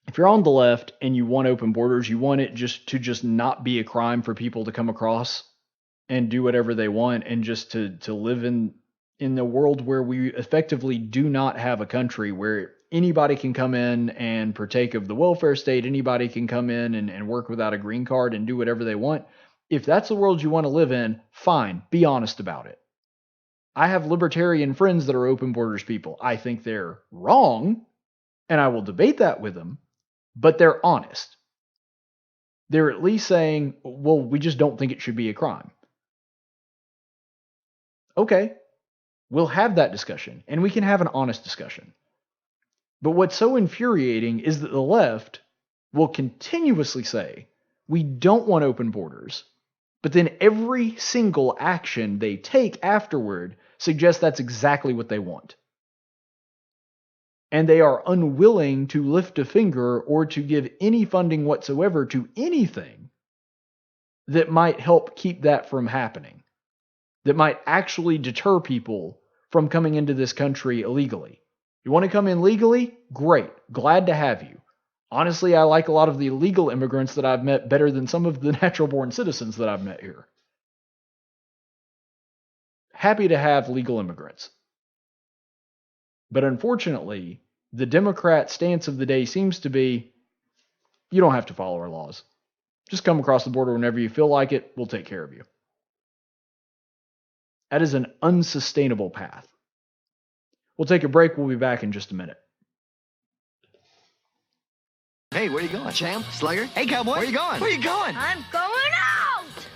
If you're on the left and you want open borders, you want it just not be a crime for people to come across and do whatever they want and just to live in the world where we effectively do not have a country where anybody can come in and partake of the welfare state, anybody can come in and work without a green card and do whatever they want. If that's the world you want to live in, fine, be honest about it. I have libertarian friends that are open borders people. I think they're wrong, and I will debate that with them, but they're honest. They're at least saying, well, we just don't think it should be a crime. Okay, we'll have that discussion, and we can have an honest discussion. But what's so infuriating is that the left will continuously say, we don't want open borders, but then every single action they take afterward suggests that's exactly what they want. And they are unwilling to lift a finger or to give any funding whatsoever to anything that might help keep that from happening, that might actually deter people from coming into this country illegally. You want to come in legally? Great. Glad to have you. Honestly, I like a lot of the illegal immigrants that I've met better than some of the natural-born citizens that I've met here. Happy to have legal immigrants. But unfortunately, the Democrat stance of the day seems to be, you don't have to follow our laws. Just come across the border whenever you feel like it. We'll take care of you. That is an unsustainable path. We'll take a break. We'll be back in just a minute. Hey, where you going? Champ? Slugger? Hey, cowboy. Where you going? Where you going? I'm going out!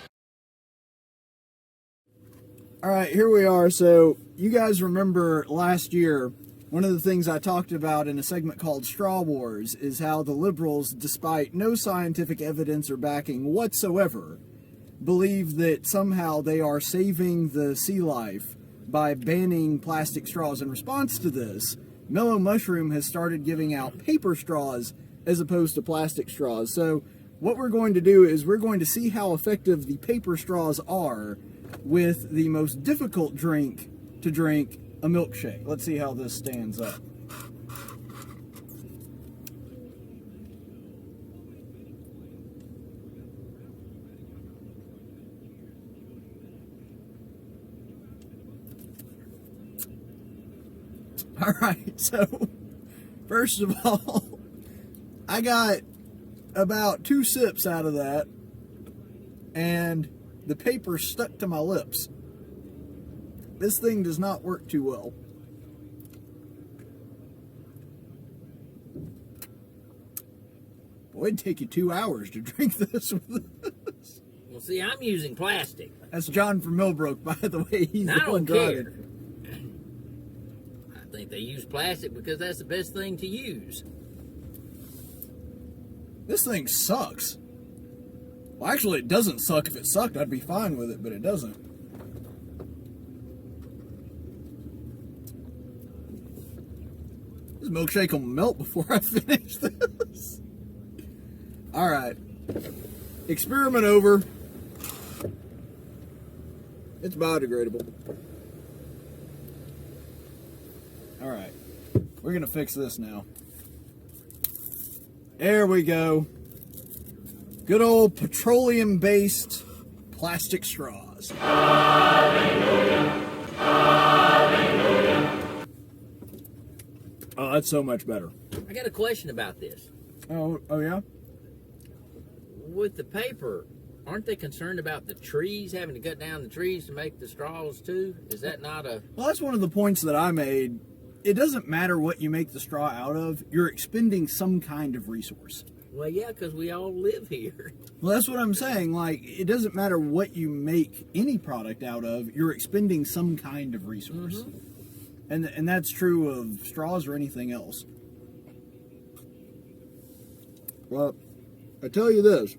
All right, here we are. So you guys remember last year, one of the things I talked about in a segment called Straw Wars is how the liberals, despite no scientific evidence or backing whatsoever, believe that somehow they are saving the sea life by banning plastic straws. In response to this, Mellow Mushroom has started giving out paper straws as opposed to plastic straws. So what we're going to do is we're going to see how effective the paper straws are with the most difficult drink to drink, a milkshake. Let's see how this stands up. All right, so first of all, I got about 2 sips out of that, and the paper stuck to my lips. This thing does not work too well. Boy, it'd take you 2 hours to drink this with this. Well, see, I'm using plastic. That's John from Millbrook, by the way. He's I the one don't care. driving. I think they use plastic because that's the best thing to use. This thing sucks. Well, actually, it doesn't suck. If it sucked, I'd be fine with it, but it doesn't. This milkshake will melt before I finish this. All right. Experiment over. It's biodegradable. All right. We're going to fix this now. There we go. Good old petroleum-based plastic straws. Hallelujah. Hallelujah. Oh, that's so much better. I got a question about this. Oh yeah? With the paper, aren't they concerned about the trees, having to cut down the trees to make the straws too? Is that not a... Well, that's one of the points that I made. It doesn't matter what you make the straw out of. You're expending some kind of resource. Well, yeah, because we all live here. Well, that's what I'm saying. Like, it doesn't matter what you make any product out of. You're expending some kind of resource. Mm-hmm. And that's true of straws or anything else. Well, I tell you this.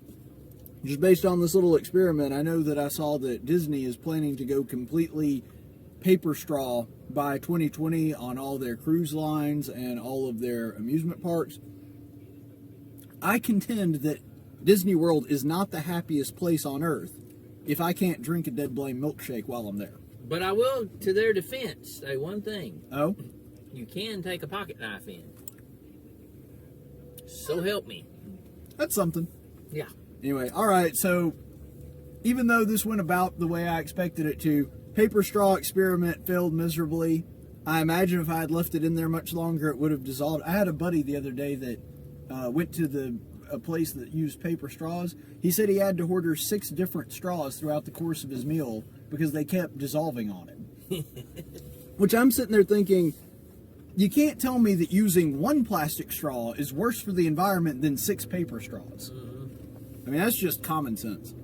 Just based on this little experiment, I know that I saw that Disney is planning to go completely paper straw by 2020 on all their cruise lines and all of their amusement parks. I contend that Disney World is not the happiest place on earth if I can't drink a Dead Blame milkshake while I'm there. But I will, to their defense, say one thing. Oh? You can take a pocket knife in. So help me. That's something. Yeah. Anyway, all right, so even though this went about the way I expected it to, paper straw experiment failed miserably. I imagine if I had left it in there much longer, it would have dissolved. I had a buddy the other day that went to a place that used paper straws. He said he had to order 6 different straws throughout the course of his meal because they kept dissolving on him. Which I'm sitting there thinking, you can't tell me that using 1 plastic straw is worse for the environment than 6 paper straws. I mean, that's just common sense.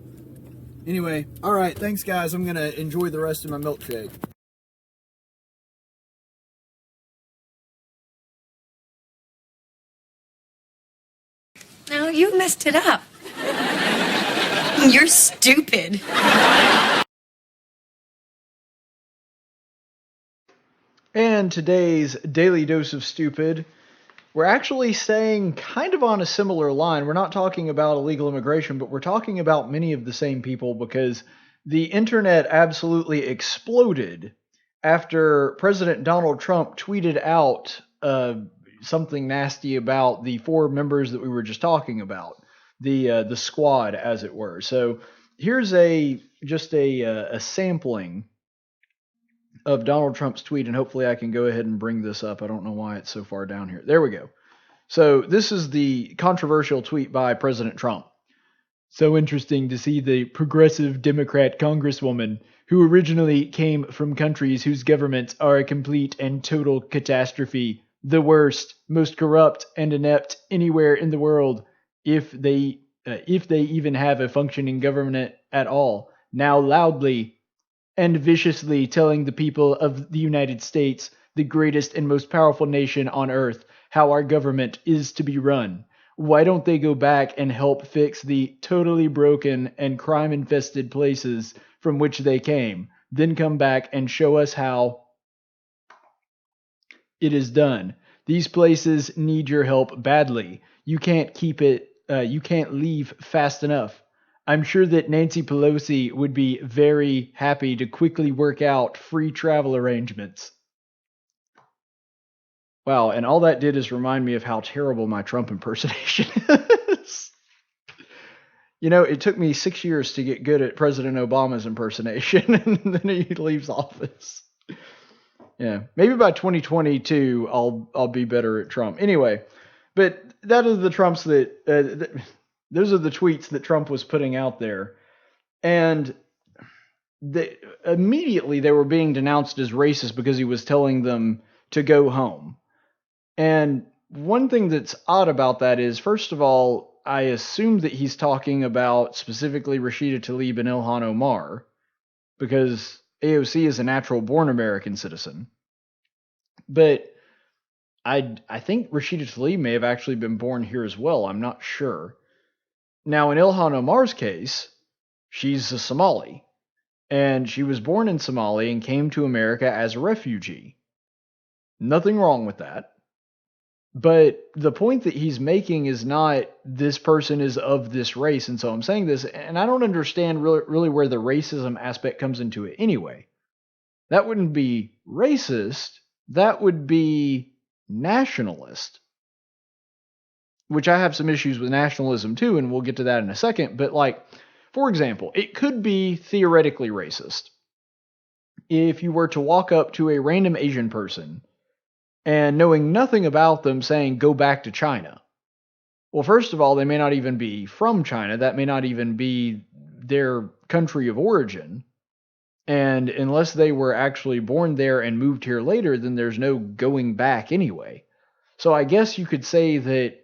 Anyway, all right, thanks, guys. I'm going to enjoy the rest of my milkshake. No, you messed it up. You're stupid. And today's Daily Dose of Stupid, we're actually staying kind of on a similar line. We're not talking about illegal immigration, but we're talking about many of the same people because the internet absolutely exploded after President Donald Trump tweeted out something nasty about the 4 members that we were just talking about, the squad, as it were. So here's just a sampling of Donald Trump's tweet, and hopefully I can go ahead and bring this up. I don't know why it's so far down here. There we go. So this is the controversial tweet by President Trump. So interesting to see the progressive Democrat congresswoman who originally came from countries whose governments are a complete and total catastrophe, the worst, most corrupt and inept anywhere in the world, if they even have a functioning government at all, now loudly and viciously telling the people of the United States, the greatest and most powerful nation on earth, how our government is to be run. Why don't they go back and help fix the totally broken and crime-infested places from which they came, then come back and show us how it is done? These places need your help badly. You can't you can't leave fast enough. I'm sure that Nancy Pelosi would be very happy to quickly work out free travel arrangements. Wow, and all that did is remind me of how terrible my Trump impersonation is. You know, it took me 6 years to get good at President Obama's impersonation, and then he leaves office. Yeah, maybe by 2022 I'll be better at Trump. Anyway, but that is the Trumps that those are the tweets that Trump was putting out there, and immediately they were being denounced as racist because he was telling them to go home. And one thing that's odd about that is, first of all, I assume that he's talking about specifically Rashida Tlaib and Ilhan Omar, because AOC is a natural-born American citizen. But I think Rashida Tlaib may have actually been born here as well. I'm not sure. Now, in Ilhan Omar's case, she's a Somali, and she was born in Somalia and came to America as a refugee. Nothing wrong with that. But the point that he's making is not this person is of this race, and so I'm saying this, and I don't understand really where the racism aspect comes into it anyway. That wouldn't be racist, that would be nationalist, which I have some issues with nationalism too, and we'll get to that in a second. But like, for example, it could be theoretically racist if you were to walk up to a random Asian person and knowing nothing about them saying, go back to China. Well, first of all, they may not even be from China. That may not even be their country of origin. And unless they were actually born there and moved here later, then there's no going back anyway. So I guess you could say that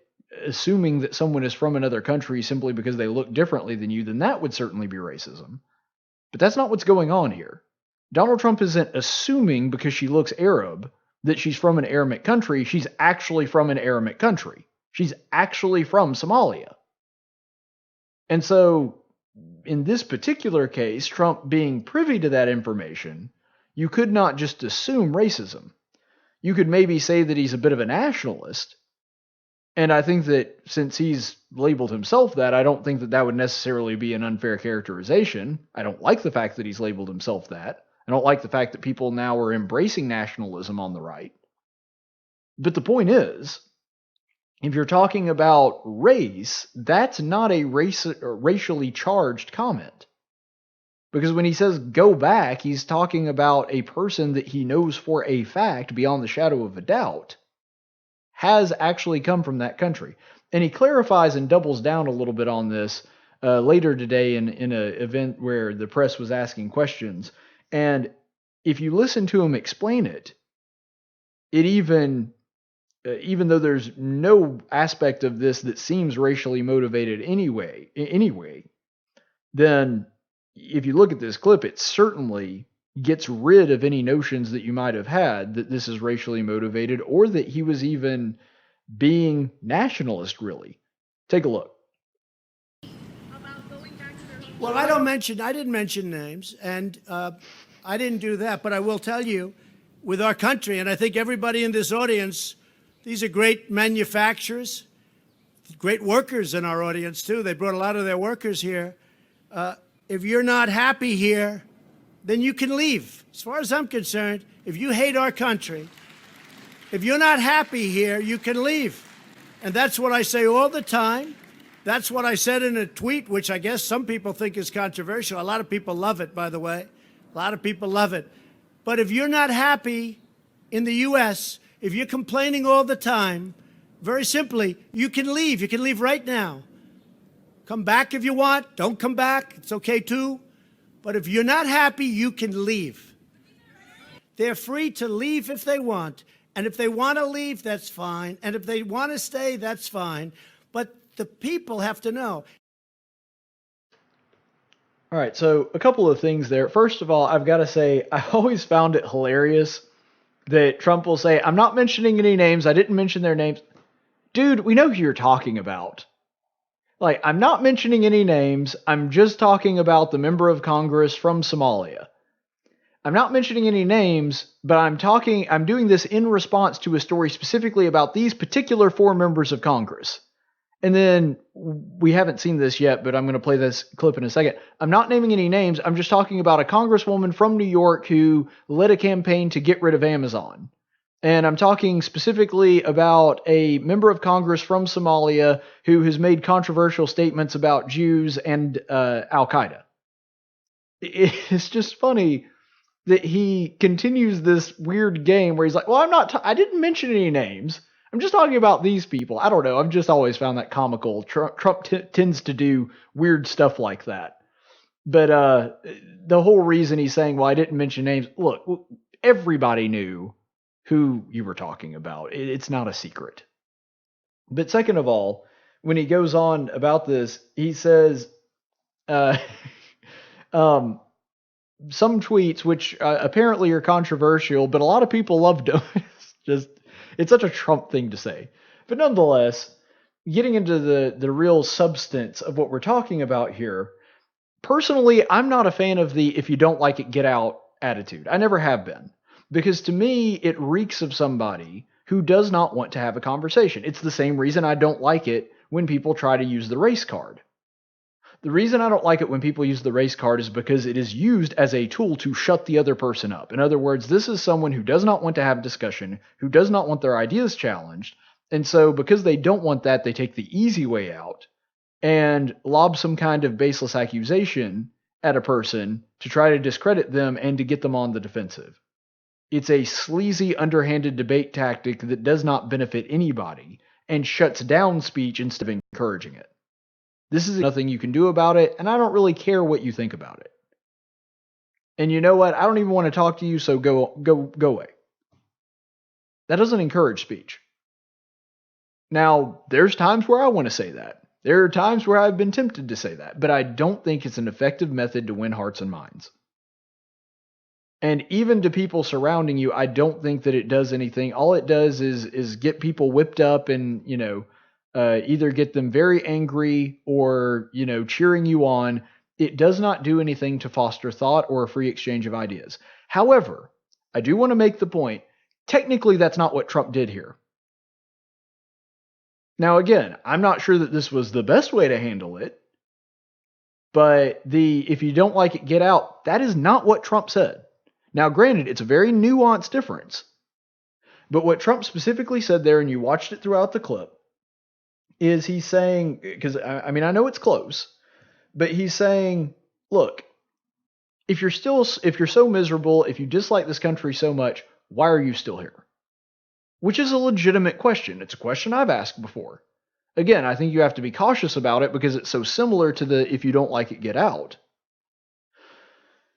assuming that someone is from another country simply because they look differently than you, then that would certainly be racism. But that's not what's going on here. Donald Trump isn't assuming because she looks Arab that she's from an Arabic country. She's actually from an Arabic country. She's actually from Somalia. And so, in this particular case, Trump being privy to that information, you could not just assume racism. You could maybe say that he's a bit of a nationalist. And I think that since he's labeled himself that, I don't think that that would necessarily be an unfair characterization. I don't like the fact that he's labeled himself that. I don't like the fact that people now are embracing nationalism on the right. But the point is, if you're talking about race, that's not a racially charged comment. Because when he says go back, he's talking about a person that he knows for a fact, beyond the shadow of a doubt, has actually come from that country. And he clarifies and doubles down a little bit on this later today in an event where the press was asking questions. And if you listen to him explain it, even though there's no aspect of this that seems racially motivated anyway, then if you look at this clip, it certainly gets rid of any notions that you might have had that this is racially motivated or that he was even being nationalist, really. Take a look. Well, I didn't mention names, and I didn't do that, but I will tell you, with our country, and I think everybody in this audience, these are great manufacturers, great workers in our audience, too. They brought a lot of their workers here. If you're not happy here, then you can leave. As far as I'm concerned, if you hate our country, if you're not happy here, you can leave. And that's what I say all the time. That's what I said in a tweet, which I guess some people think is controversial. A lot of people love it, by the way. A lot of people love it. But if you're not happy in the U.S., if you're complaining all the time, very simply, you can leave. You can leave right now. Come back if you want. Don't come back. It's okay, too. But if you're not happy, you can leave. They're free to leave if they want. And if they want to leave, that's fine. And if they want to stay, that's fine. But the people have to know. All right, so a couple of things there. First of all, I've got to say, I always found it hilarious that Trump will say, I'm not mentioning any names. I didn't mention their names. Dude, we know who you're talking about. Like, I'm not mentioning any names. I'm just talking about the member of Congress from Somalia. I'm not mentioning any names, but I'm doing this in response to a story specifically about these particular 4 members of Congress. And then we haven't seen this yet, but I'm going to play this clip in a second. I'm not naming any names. I'm just talking about a congresswoman from New York who led a campaign to get rid of Amazon. And I'm talking specifically about a member of Congress from Somalia who has made controversial statements about Jews and Al-Qaeda. It's just funny that he continues this weird game where he's like, well, I didn't mention any names. I'm just talking about these people. I don't know. I've just always found that comical. Trump tends to do weird stuff like that. But the whole reason he's saying, well, I didn't mention names. Look, everybody knew who you were talking about. It's not a secret. But second of all, when he goes on about this, he says some tweets, which apparently are controversial, but a lot of people loved them. It's such a Trump thing to say. But nonetheless, getting into the real substance of what we're talking about here, personally, I'm not a fan of the if you don't like it, get out attitude. I never have been. Because to me, it reeks of somebody who does not want to have a conversation. It's the same reason I don't like it when people try to use the race card. The reason I don't like it when people use the race card is because it is used as a tool to shut the other person up. In other words, this is someone who does not want to have a discussion, who does not want their ideas challenged, and so because they don't want that, they take the easy way out and lob some kind of baseless accusation at a person to try to discredit them and to get them on the defensive. It's a sleazy, underhanded debate tactic that does not benefit anybody and shuts down speech instead of encouraging it. This is nothing you can do about it, and I don't really care what you think about it. And you know what? I don't even want to talk to you, so go away. That doesn't encourage speech. Now, there's times where I want to say that. There are times where I've been tempted to say that, but I don't think it's an effective method to win hearts and minds. And even to people surrounding you, I don't think that it does anything. All it does is get people whipped up and, either get them very angry or, cheering you on. It does not do anything to foster thought or a free exchange of ideas. However, I do want to make the point, technically that's not what Trump did here. Now, again, I'm not sure that this was the best way to handle it, but if you don't like it, get out, that is not what Trump said. Now, granted, it's a very nuanced difference, but what Trump specifically said there, and you watched it throughout the clip, is he's saying, because I know it's close, but he's saying, look, if you're so miserable, if you dislike this country so much, why are you still here? Which is a legitimate question. It's a question I've asked before. Again, I think you have to be cautious about it because it's so similar to the if you don't like it, get out.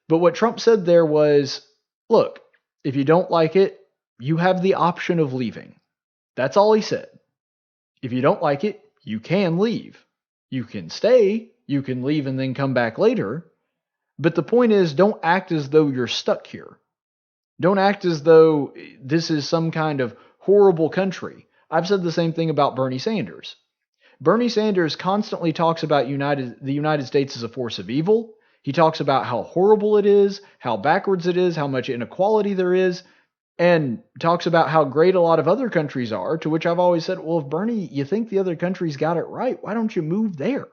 But what Trump said there was, look, if you don't like it, you have the option of leaving. That's all he said. If you don't like it, you can leave. You can stay, you can leave and then come back later. But the point is, don't act as though you're stuck here. Don't act as though this is some kind of horrible country. I've said the same thing about Bernie Sanders. Bernie Sanders constantly talks about the United States as a force of evil. He talks about how horrible it is, how backwards it is, how much inequality there is, and talks about how great a lot of other countries are, to which I've always said, well, if Bernie, you think the other countries got it right, why don't you move there?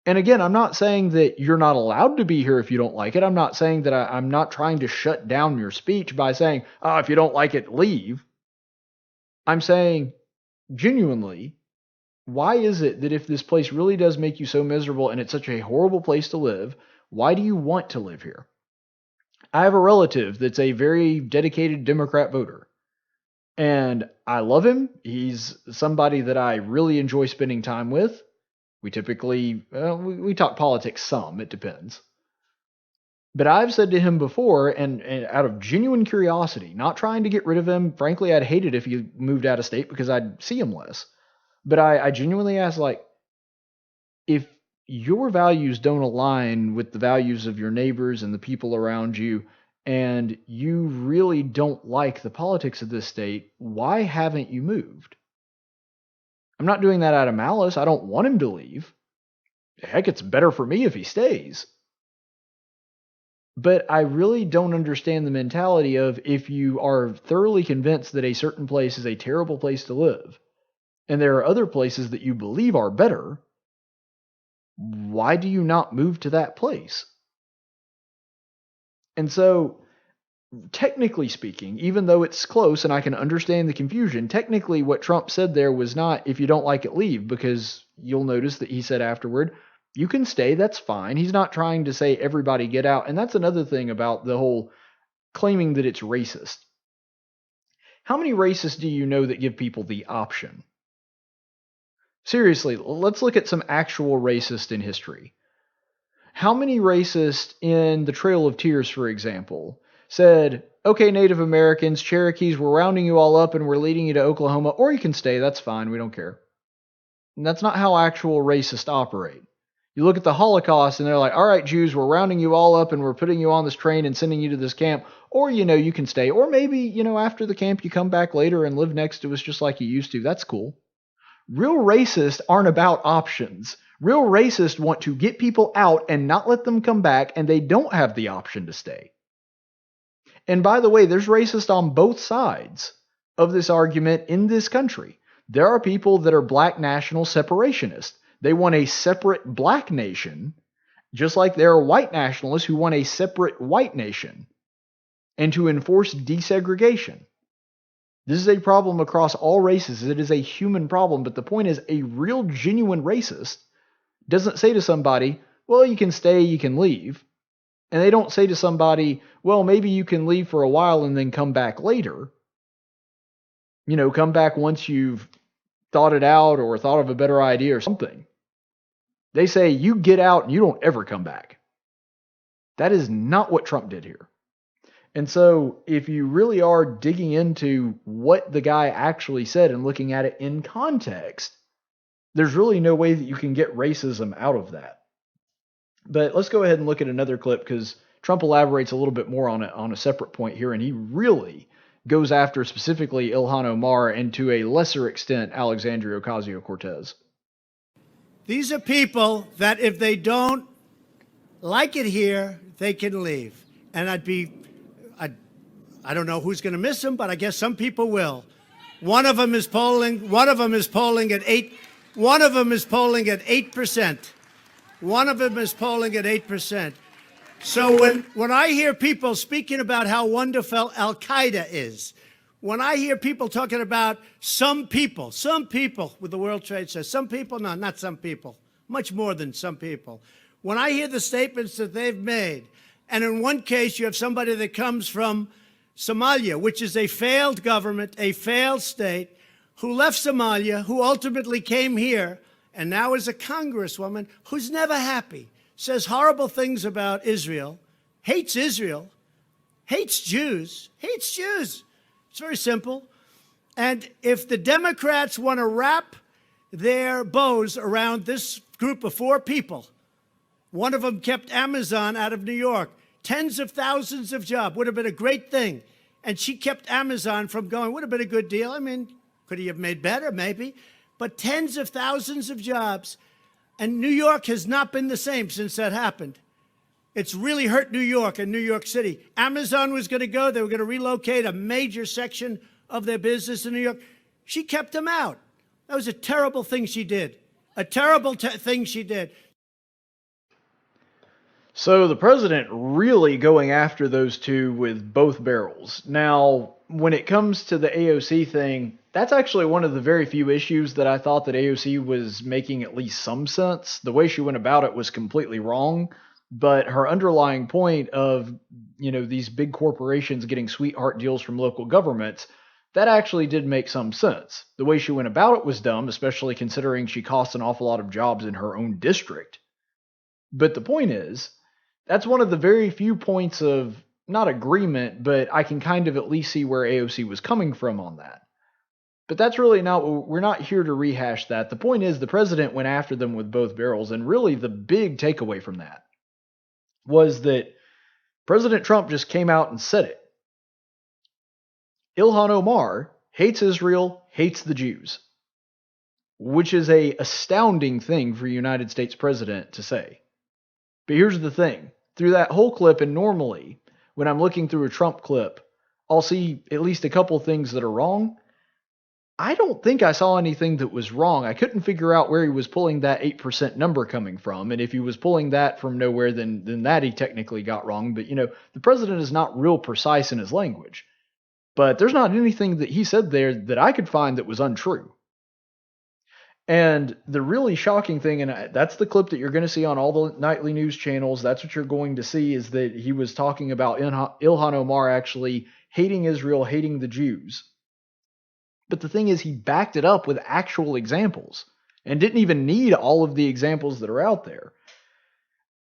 And again, I'm not saying that you're not allowed to be here if you don't like it. I'm not saying that I'm not trying to shut down your speech by saying, if you don't like it, leave. I'm saying, genuinely, why is it that if this place really does make you so miserable and it's such a horrible place to live, why do you want to live here? I have a relative that's a very dedicated Democrat voter, and I love him. He's somebody that I really enjoy spending time with. We typically, we talk politics some, it depends. But I've said to him before, and out of genuine curiosity, not trying to get rid of him, frankly, I'd hate it if he moved out of state because I'd see him less. But I genuinely asked, if your values don't align with the values of your neighbors and the people around you, and you really don't like the politics of this state, why haven't you moved? I'm not doing that out of malice. I don't want him to leave. Heck, it's better for me if he stays. But I really don't understand the mentality of if you are thoroughly convinced that a certain place is a terrible place to live, and there are other places that you believe are better, why do you not move to that place? And so, technically speaking, even though it's close and I can understand the confusion, technically what Trump said there was not, if you don't like it, leave, because you'll notice that he said afterward, you can stay, that's fine. He's not trying to say everybody get out. And that's another thing about the whole claiming that it's racist. How many racists do you know that give people the option? Seriously, let's look at some actual racists in history. How many racists in the Trail of Tears, for example, said, okay, Native Americans, Cherokees, we're rounding you all up and we're leading you to Oklahoma, or you can stay, that's fine, we don't care. And that's not how actual racists operate. You look at the Holocaust and they're like, all right, Jews, we're rounding you all up and we're putting you on this train and sending you to this camp. Or, you can stay. Or maybe, after the camp, you come back later and live next to us just like you used to. That's cool. Real racists aren't about options. Real racists want to get people out and not let them come back, and they don't have the option to stay. And by the way, there's racists on both sides of this argument in this country. There are people that are black national separationists. They want a separate black nation, just like there are white nationalists who want a separate white nation and to enforce desegregation. This is a problem across all races. It is a human problem, but the point is a real genuine racist doesn't say to somebody, well, you can stay, you can leave. And they don't say to somebody, well, maybe you can leave for a while and then come back later. Come back once you've thought it out or thought of a better idea or something. They say you get out and you don't ever come back. That is not what Trump did here. And so if you really are digging into what the guy actually said and looking at it in context, there's really no way that you can get racism out of that. But let's go ahead and look at another clip because Trump elaborates a little bit more on a separate point here, and he really goes after specifically Ilhan Omar and to a lesser extent Alexandria Ocasio-Cortez. These are people that if they don't like it here, they can leave. And I don't know who's going to miss them, but I guess some people will. One of them is polling at 8%. One of them is polling at 8%. So when I hear people speaking about how wonderful Al-Qaeda is, when I hear people talking about some people with the World Trade Center, some people, no, not some people, much more than some people. When I hear the statements that they've made, and in one case you have somebody that comes from Somalia, which is a failed government, a failed state, who left Somalia, who ultimately came here, and now is a congresswoman who's never happy, says horrible things about Israel, hates Jews. It's very simple. And if the Democrats want to wrap their bows around this group of 4 people, one of them kept Amazon out of New York, tens of thousands of jobs, would have been a great thing. And she kept Amazon from going, would have been a good deal. I mean, could he have made better? Maybe. But tens of thousands of jobs. And New York has not been the same since that happened. It's really hurt New York and New York City. Amazon was going to go. They were going to relocate a major section of their business in New York. She kept them out. That was a terrible thing she did. A terrible thing she did. So the president really going after those two with both barrels. Now, when it comes to the AOC thing, that's actually one of the very few issues that I thought that AOC was making at least some sense. The way she went about it was completely wrong, but her underlying point of, these big corporations getting sweetheart deals from local governments, that actually did make some sense. The way she went about it was dumb, especially considering she cost an awful lot of jobs in her own district. But the point is, that's one of the very few points of, not agreement, but I can kind of at least see where AOC was coming from on that. But that's really we're not here to rehash that. The point is the president went after them with both barrels, and really the big takeaway from that was that President Trump just came out and said it. Ilhan Omar hates Israel, hates the Jews, which is a astounding thing for a United States president to say. But here's the thing. Through that whole clip, and normally when I'm looking through a Trump clip, I'll see at least a couple things that are wrong. I don't think I saw anything that was wrong. I couldn't figure out where he was pulling that 8% number coming from. And if he was pulling that from nowhere, then that he technically got wrong. But, the president is not real precise in his language. But there's not anything that he said there that I could find that was untrue. And the really shocking thing, and that's the clip that you're going to see on all the nightly news channels, that's what you're going to see, is that he was talking about Ilhan Omar actually hating Israel, hating the Jews. But the thing is, he backed it up with actual examples and didn't even need all of the examples that are out there.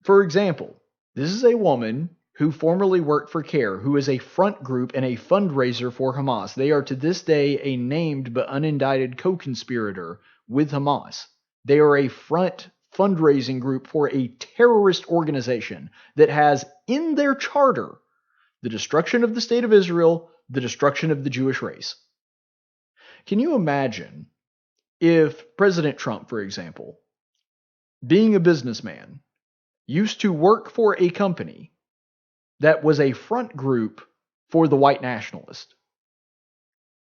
For example, this is a woman who formerly worked for CARE, who is a front group and a fundraiser for Hamas. They are to this day a named but unindicted co-conspirator with Hamas. They are a front fundraising group for a terrorist organization that has in their charter the destruction of the state of Israel, the destruction of the Jewish race. Can you imagine if President Trump, for example, being a businessman, used to work for a company that was a front group for the white nationalist,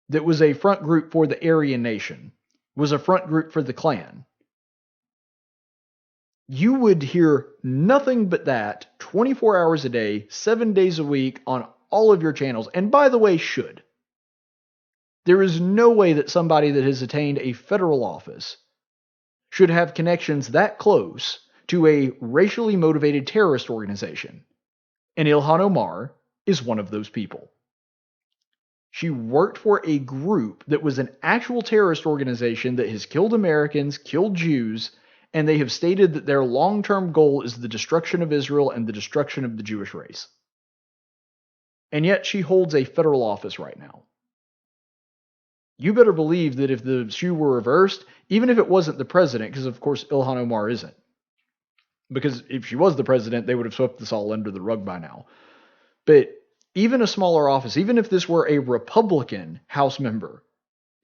that was a front group for the Aryan nation, was a front group for the Klan? You would hear nothing but that 24 hours a day, 7 days a week on all of your channels. And by the way, should. There is no way that somebody that has attained a federal office should have connections that close to a racially motivated terrorist organization. And Ilhan Omar is one of those people. She worked for a group that was an actual terrorist organization that has killed Americans, killed Jews, and they have stated that their long-term goal is the destruction of Israel and the destruction of the Jewish race. And yet she holds a federal office right now. You better believe that if the shoe were reversed, even if it wasn't the president, because of course Ilhan Omar isn't, because if she was the president, they would have swept this all under the rug by now. But even a smaller office, even if this were a Republican House member,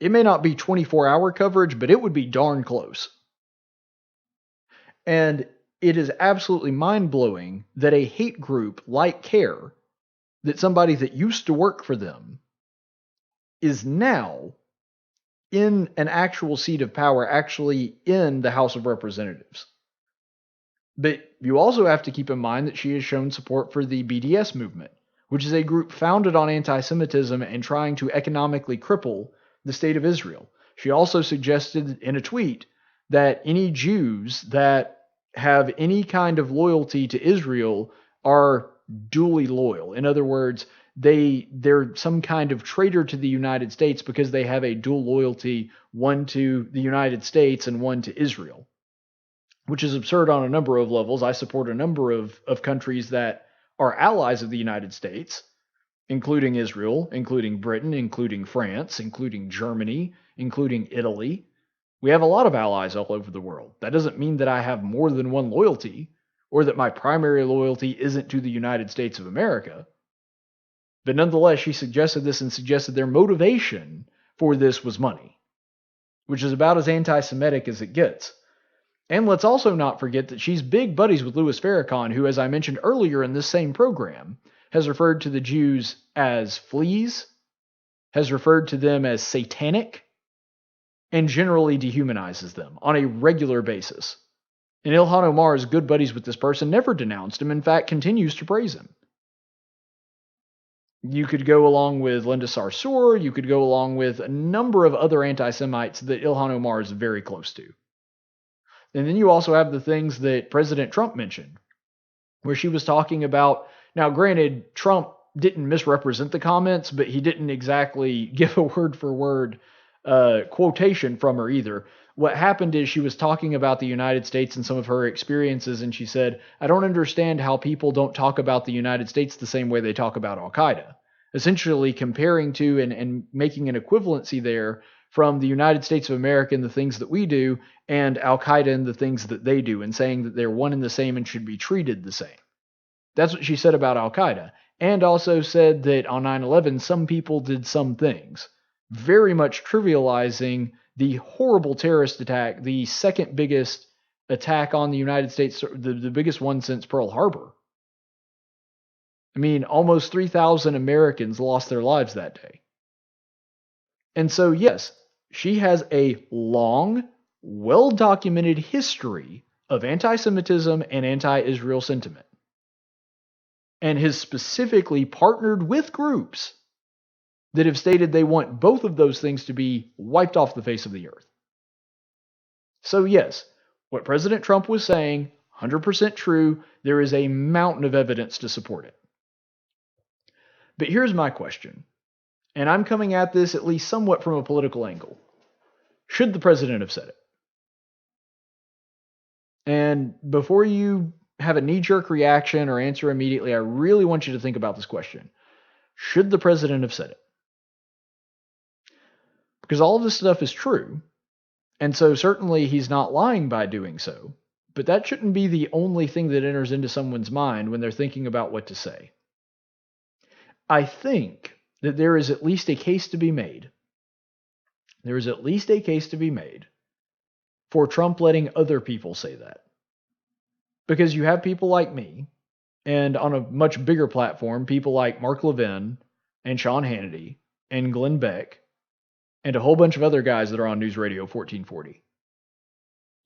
it may not be 24-hour coverage, but it would be darn close. And it is absolutely mind-blowing that a hate group like CARE, that somebody that used to work for them, is now in an actual seat of power, actually in the House of Representatives. But you also have to keep in mind that she has shown support for the BDS movement, which is a group founded on anti-Semitism and trying to economically cripple the state of Israel. She also suggested in a tweet that any Jews that have any kind of loyalty to Israel are duly loyal. In other words, they're some kind of traitor to the United States because they have a dual loyalty, one to the United States and one to Israel, which is absurd on a number of levels. I support a number of countries that are allies of the United States, including Israel, including Britain, including France, including Germany, including Italy. We have a lot of allies all over the world. That doesn't mean that I have more than one loyalty, or that my primary loyalty isn't to the United States of America. But nonetheless, she suggested this and suggested their motivation for this was money, which is about as anti-Semitic as it gets. And let's also not forget that she's big buddies with Louis Farrakhan, who, as I mentioned earlier in this same program, has referred to the Jews as fleas, has referred to them as satanic, and generally dehumanizes them on a regular basis. And Ilhan Omar is good buddies with this person, never denounced him, in fact, continues to praise him. You could go along with Linda Sarsour, you could go along with a number of other anti-Semites that Ilhan Omar is very close to. And then you also have the things that President Trump mentioned, where she was talking about, now granted, Trump didn't misrepresent the comments, but he didn't exactly give a word-for-word quotation from her either. What happened is she was talking about the United States and some of her experiences, and she said, I don't understand how people don't talk about the United States the same way they talk about Al-Qaeda. Essentially comparing to and making an equivalency there from the United States of America and the things that we do, and Al-Qaeda and the things that they do, and saying that they're one and the same and should be treated the same. That's what she said about Al-Qaeda. And also said that on 9/11, some people did some things, very much trivializing the horrible terrorist attack, the second biggest attack on the United States, the biggest one since Pearl Harbor. I mean, almost 3,000 Americans lost their lives that day. And so, yes, she has a long, well-documented history of anti-Semitism and anti-Israel sentiment, and has specifically partnered with groups that have stated they want both of those things to be wiped off the face of the earth. So yes, what President Trump was saying, 100% true. There is a mountain of evidence to support it. But here's my question, and I'm coming at this at least somewhat from a political angle. Should the president have said it? And before you have a knee-jerk reaction or answer immediately, I really want you to think about this question. Should the president have said it? Because all of this stuff is true, and so certainly he's not lying by doing so. But that shouldn't be the only thing that enters into someone's mind when they're thinking about what to say. I think that there is at least a case to be made. There is at least a case to be made for Trump letting other people say that. Because you have people like me, and on a much bigger platform, people like Mark Levin and Sean Hannity and Glenn Beck and a whole bunch of other guys that are on News Radio 1440.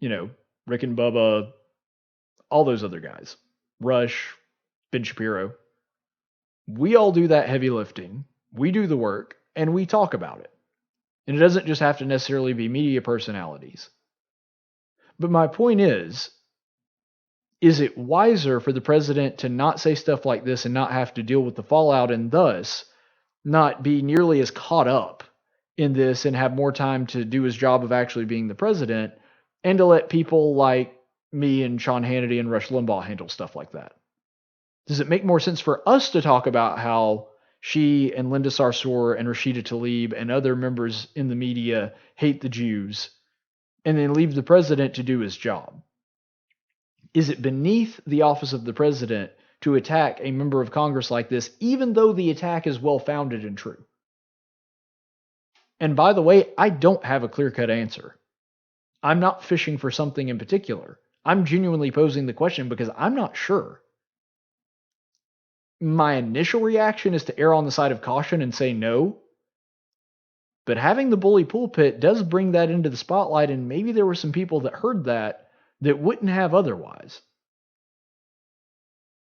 You know, Rick and Bubba, all those other guys. Rush, Ben Shapiro. We all do that heavy lifting. We do the work, and we talk about it. And it doesn't just have to necessarily be media personalities. But my point is it wiser for the president to not say stuff like this and not have to deal with the fallout and thus not be nearly as caught up in this and have more time to do his job of actually being the president, and to let people like me and Sean Hannity and Rush Limbaugh handle stuff like that? Does it make more sense for us to talk about how she and Linda Sarsour and Rashida Tlaib and other members in the media hate the Jews, and then leave the president to do his job? Is it beneath the office of the president to attack a member of Congress like this, even though the attack is well-founded and true? And by the way, I don't have a clear-cut answer. I'm not fishing for something in particular. I'm genuinely posing the question because I'm not sure. My initial reaction is to err on the side of caution and say no. But having the bully pulpit does bring that into the spotlight, and maybe there were some people that heard that wouldn't have otherwise.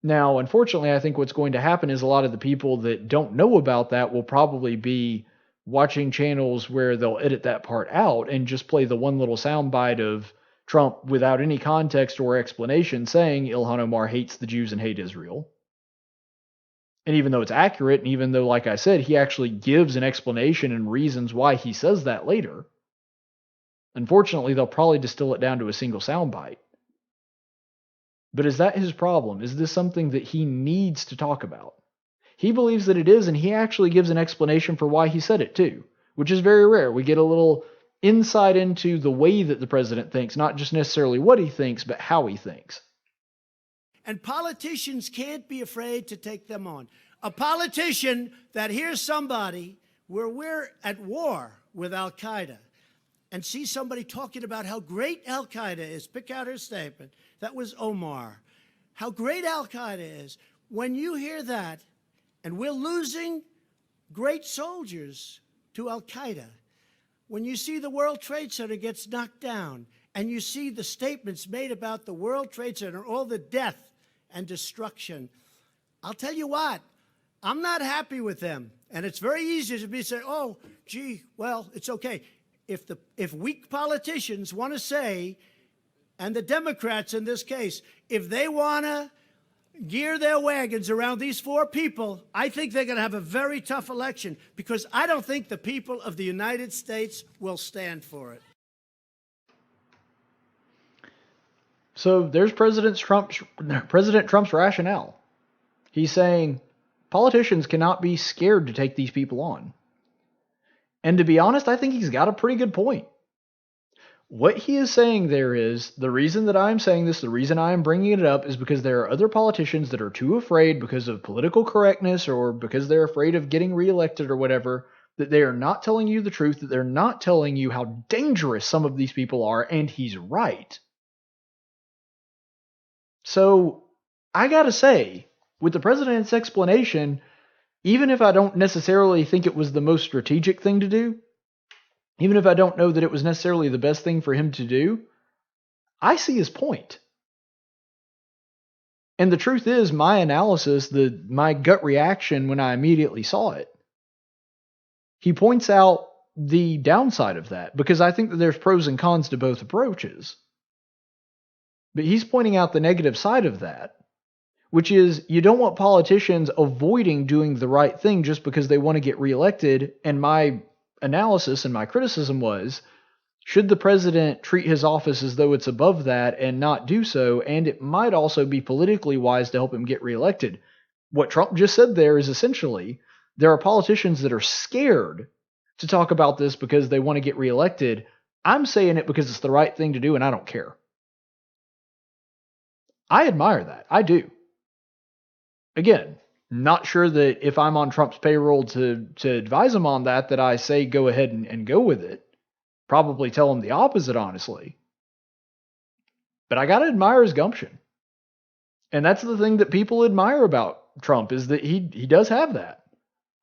Now, unfortunately, I think what's going to happen is a lot of the people that don't know about that will probably be watching channels where they'll edit that part out and just play the one little soundbite of Trump without any context or explanation saying Ilhan Omar hates the Jews and hate Israel. And even though it's accurate, and even though, like I said, he actually gives an explanation and reasons why he says that later, unfortunately, they'll probably distill it down to a single soundbite. But is that his problem? Is this something that he needs to talk about? He believes that it is, and he actually gives an explanation for why he said it too, which is very rare. We get a little insight into the way that the president thinks, not just necessarily what he thinks, but how he thinks. And politicians can't be afraid to take them on. A politician that hears somebody where we're at war with Al-Qaeda and sees somebody talking about how great Al-Qaeda is, pick out her statement, that was Omar, how great Al-Qaeda is. When you hear that, and we're losing great soldiers to Al-Qaeda, when you see the World Trade Center gets knocked down, and you see the statements made about the World Trade Center, all the death and destruction, I'll tell you what, I'm not happy with them. And it's very easy to be say, oh, gee, well, it's okay. If weak politicians want to say, and the Democrats in this case, if they want to gear their wagons around these four people, I think they're going to have a very tough election, because I don't think the people of the United States will stand for it. So there's President Trump's rationale. He's saying politicians cannot be scared to take these people on. And to be honest, I think he's got a pretty good point. What he is saying there is, the reason that I'm saying this, the reason I am bringing it up is because there are other politicians that are too afraid because of political correctness or because they're afraid of getting reelected or whatever, that they are not telling you the truth, that they're not telling you how dangerous some of these people are, and he's right. So, I gotta say, with the president's explanation, even if I don't necessarily think it was the most strategic thing to do, even if I don't know that it was necessarily the best thing for him to do, I see his point. And the truth is, my analysis, my gut reaction when I immediately saw it, he points out the downside of that, because I think that there's pros and cons to both approaches. But he's pointing out the negative side of that, which is you don't want politicians avoiding doing the right thing just because they want to get reelected. And my analysis and my criticism was, should the president treat his office as though it's above that and not do so? And it might also be politically wise to help him get reelected. What Trump just said there is essentially, there are politicians that are scared to talk about this because they want to get reelected. I'm saying it because it's the right thing to do, and I don't care. I admire that. I do. Again, not sure that if I'm on Trump's payroll to advise him on that I say go ahead and go with it. Probably tell him the opposite, honestly. But I gotta admire his gumption. And that's the thing that people admire about Trump, is that he does have that.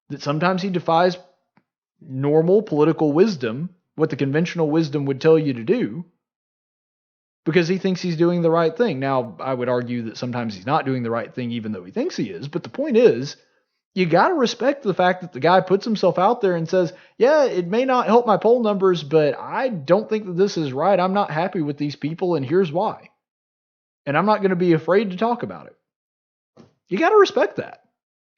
That sometimes he defies normal political wisdom, what the conventional wisdom would tell you to do, because he thinks he's doing the right thing. Now, I would argue that sometimes he's not doing the right thing even though he thinks he is, but the point is, you got to respect the fact that the guy puts himself out there and says, yeah, it may not help my poll numbers, but I don't think that this is right. I'm not happy with these people, and here's why. And I'm not going to be afraid to talk about it. You got to respect that.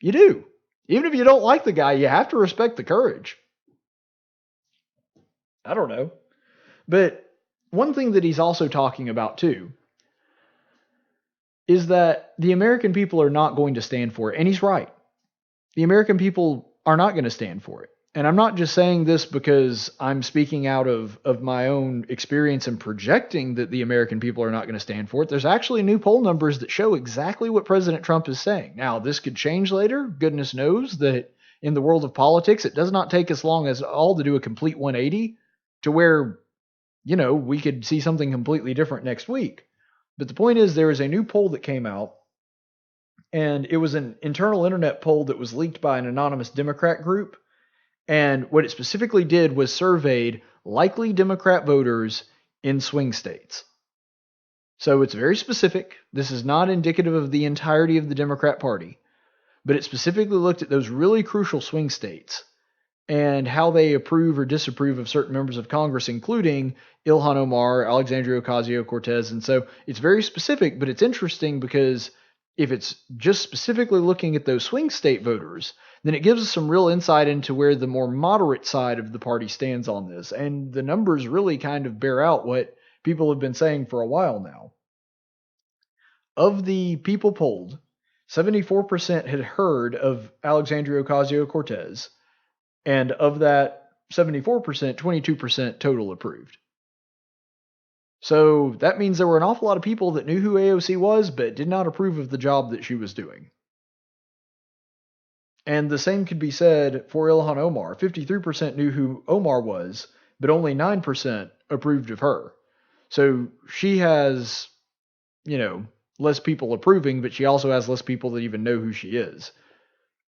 You do. Even if you don't like the guy, you have to respect the courage. I don't know. But one thing that he's also talking about too is that the American people are not going to stand for it. And he's right. The American people are not going to stand for it. And I'm not just saying this because I'm speaking out of my own experience and projecting that the American people are not going to stand for it. There's actually new poll numbers that show exactly what President Trump is saying. Now, this could change later. Goodness knows that in the world of politics, it does not take as long as all to do a complete 180 to where, we could see something completely different next week. But the point is, there is a new poll that came out, and it was an internal internet poll that was leaked by an anonymous Democrat group. And what it specifically did was surveyed likely Democrat voters in swing states. So it's very specific. This is not indicative of the entirety of the Democrat Party, but it specifically looked at those really crucial swing states and how they approve or disapprove of certain members of Congress, including Ilhan Omar, Alexandria Ocasio-Cortez. And so it's very specific, but it's interesting because if it's just specifically looking at those swing state voters, then it gives us some real insight into where the more moderate side of the party stands on this. And the numbers really kind of bear out what people have been saying for a while now. Of the people polled, 74% had heard of Alexandria Ocasio-Cortez. And of that 74%, 22% total approved. So that means there were an awful lot of people that knew who AOC was, but did not approve of the job that she was doing. And the same could be said for Ilhan Omar. 53% knew who Omar was, but only 9% approved of her. So she has, less people approving, but she also has less people that even know who she is.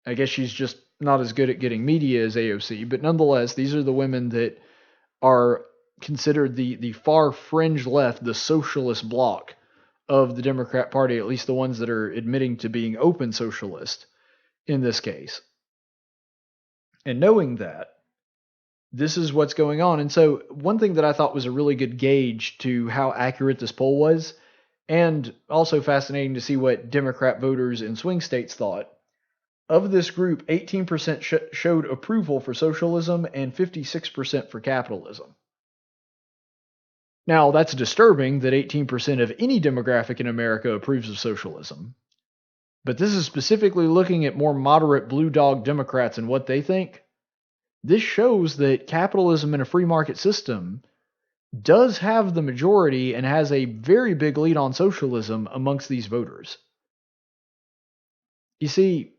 I guess she's just not as good at getting media as AOC, but nonetheless, these are the women that are considered the far fringe left, the socialist bloc of the Democrat Party, at least the ones that are admitting to being open socialist in this case. And knowing that, this is what's going on. And so one thing that I thought was a really good gauge to how accurate this poll was, and also fascinating to see what Democrat voters in swing states thought, of this group, 18% showed approval for socialism and 56% for capitalism. Now, that's disturbing that 18% of any demographic in America approves of socialism. But this is specifically looking at more moderate blue dog Democrats and what they think. This shows that capitalism in a free market system does have the majority and has a very big lead on socialism amongst these voters. You see,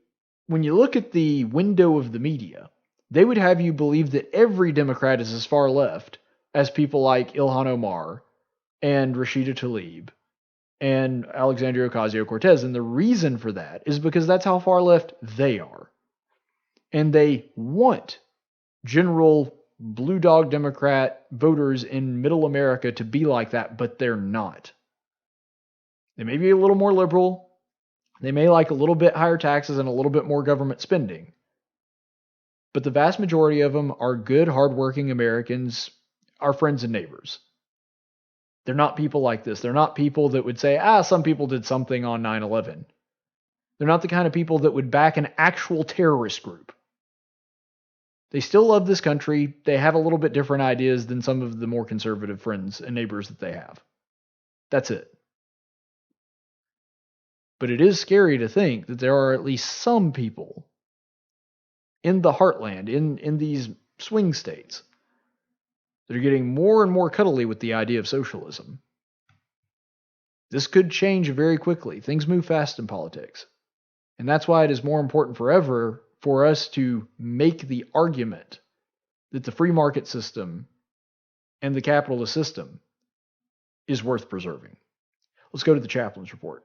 when you look at the window of the media, they would have you believe that every Democrat is as far left as people like Ilhan Omar and Rashida Tlaib and Alexandria Ocasio-Cortez. And the reason for that is because that's how far left they are. And they want general blue dog Democrat voters in middle America to be like that, but they're not. They may be a little more liberal. They may like a little bit higher taxes and a little bit more government spending. But the vast majority of them are good, hardworking Americans, our friends and neighbors. They're not people like this. They're not people that would say, some people did something on 9/11. They're not the kind of people that would back an actual terrorist group. They still love this country. They have a little bit different ideas than some of the more conservative friends and neighbors that they have. That's it. But it is scary to think that there are at least some people in the heartland, in these swing states, that are getting more and more cuddly with the idea of socialism. This could change very quickly. Things move fast in politics. And that's why it is more important forever for us to make the argument that the free market system and the capitalist system is worth preserving. Let's go to the chaplain's report.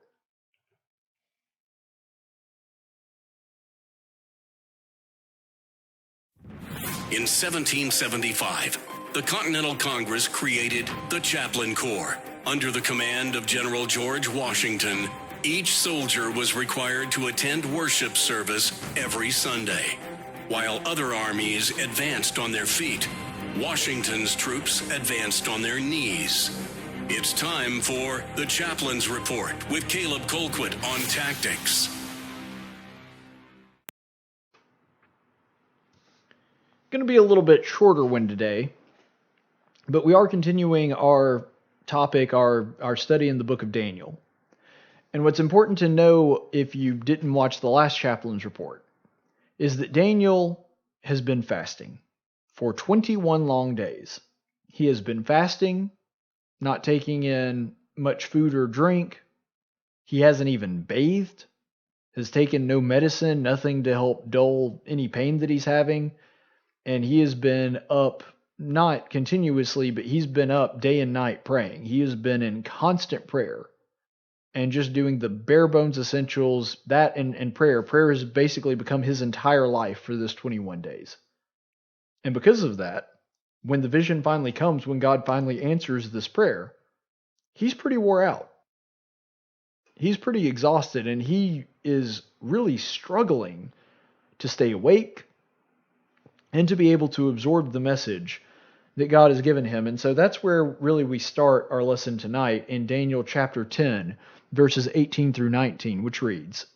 In 1775, the Continental Congress created the Chaplain Corps. Under the command of General George Washington, each soldier was required to attend worship service every Sunday. While other armies advanced on their feet, Washington's troops advanced on their knees. It's time for the Chaplain's Report with Caleb Colquitt on tactics. Going to be a little bit shorter one today, but we are continuing our topic, our study in the book of Daniel. And what's important to know if you didn't watch the last chaplain's report is that Daniel has been fasting for 21 long days. He has been fasting, not taking in much food or drink. He hasn't even bathed, has taken no medicine, nothing to help dull any pain that he's having. And he has been up, not continuously, but he's been up day and night praying. He has been in constant prayer and just doing the bare bones essentials, that and prayer. Prayer has basically become his entire life for this 21 days. And because of that, when the vision finally comes, when God finally answers this prayer, he's pretty wore out. He's pretty exhausted, and he is really struggling to stay awake and to be able to absorb the message that God has given him. And so that's where really we start our lesson tonight in Daniel chapter 10, verses 18 through 19, which reads,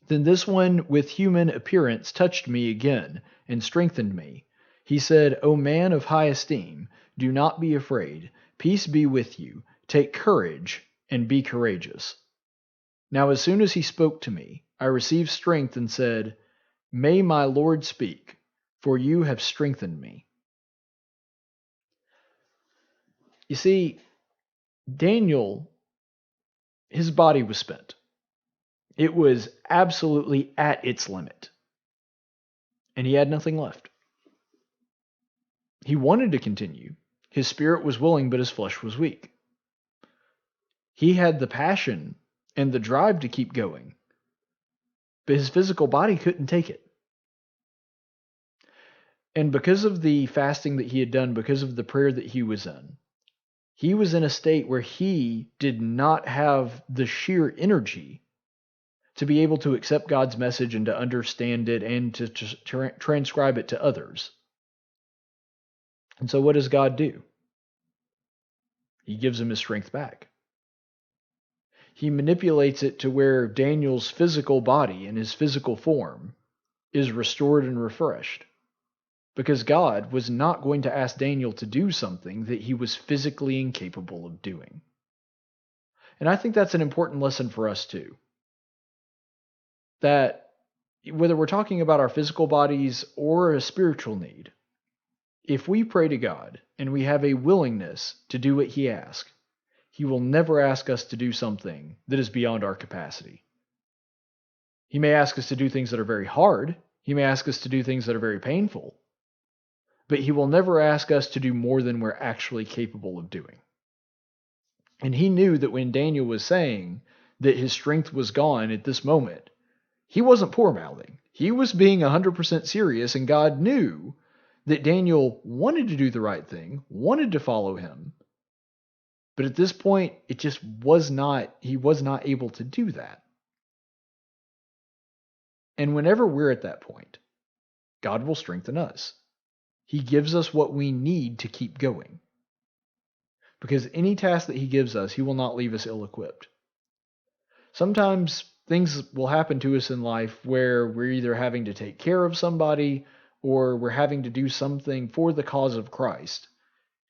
"Then this one with human appearance touched me again and strengthened me. He said, 'O man of high esteem, do not be afraid. Peace be with you. Take courage and be courageous.' Now as soon as he spoke to me, I received strength and said, 'May my Lord speak, for you have strengthened me.'" You see, Daniel, his body was spent. It was absolutely at its limit. And he had nothing left. He wanted to continue. His spirit was willing, but his flesh was weak. He had the passion and the drive to keep going, but his physical body couldn't take it. And because of the fasting that he had done, because of the prayer that he was in a state where he did not have the sheer energy to be able to accept God's message and to understand it and to transcribe it to others. And so what does God do? He gives him his strength back. He manipulates it to where Daniel's physical body and his physical form is restored and refreshed. Because God was not going to ask Daniel to do something that he was physically incapable of doing. And I think that's an important lesson for us too. That whether we're talking about our physical bodies or a spiritual need, if we pray to God and we have a willingness to do what he asks, he will never ask us to do something that is beyond our capacity. He may ask us to do things that are very hard. He may ask us to do things that are very painful. But he will never ask us to do more than we're actually capable of doing. And he knew that when Daniel was saying that his strength was gone at this moment, he wasn't poor-mouthing. He was being 100% serious, and God knew that Daniel wanted to do the right thing, wanted to follow him. But at this point, he was not able to do that. And whenever we're at that point, God will strengthen us. He gives us what we need to keep going. Because any task that he gives us, he will not leave us ill-equipped. Sometimes things will happen to us in life where we're either having to take care of somebody or we're having to do something for the cause of Christ,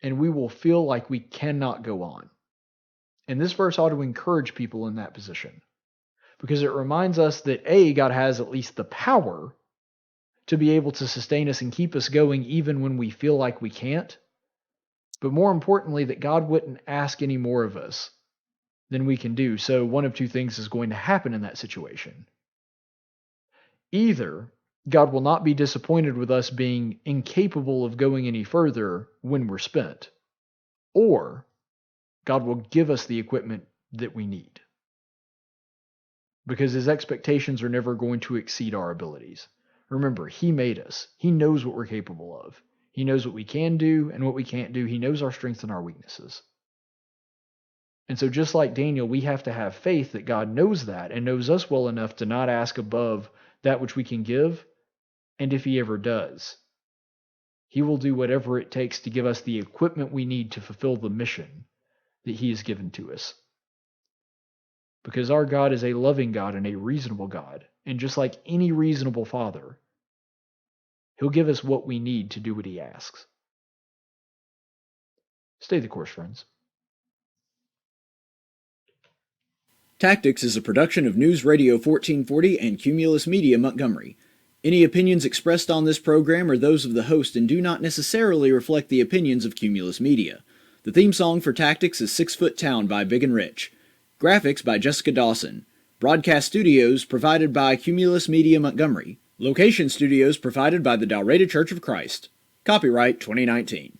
and we will feel like we cannot go on. And this verse ought to encourage people in that position, because it reminds us that God has at least the power to be able to sustain us and keep us going even when we feel like we can't. But more importantly, that God wouldn't ask any more of us than we can do. So one of two things is going to happen in that situation. Either God will not be disappointed with us being incapable of going any further when we're spent, or God will give us the equipment that we need. Because his expectations are never going to exceed our abilities. Remember, he made us. He knows what we're capable of. He knows what we can do and what we can't do. He knows our strengths and our weaknesses. And so just like Daniel, we have to have faith that God knows that and knows us well enough to not ask above that which we can give. And if he ever does, he will do whatever it takes to give us the equipment we need to fulfill the mission that he has given to us. Because our God is a loving God and a reasonable God. And just like any reasonable father, he'll give us what we need to do what he asks. Stay the course, friends. Tactics is a production of News Radio 1440 and Cumulus Media Montgomery. Any opinions expressed on this program are those of the host and do not necessarily reflect the opinions of Cumulus Media. The theme song for Tactics is 6 Foot Town by Big and Rich. Graphics by Jessica Dawson. Broadcast studios provided by Cumulus Media Montgomery. Location studios provided by the Dalraida Church of Christ. Copyright 2019.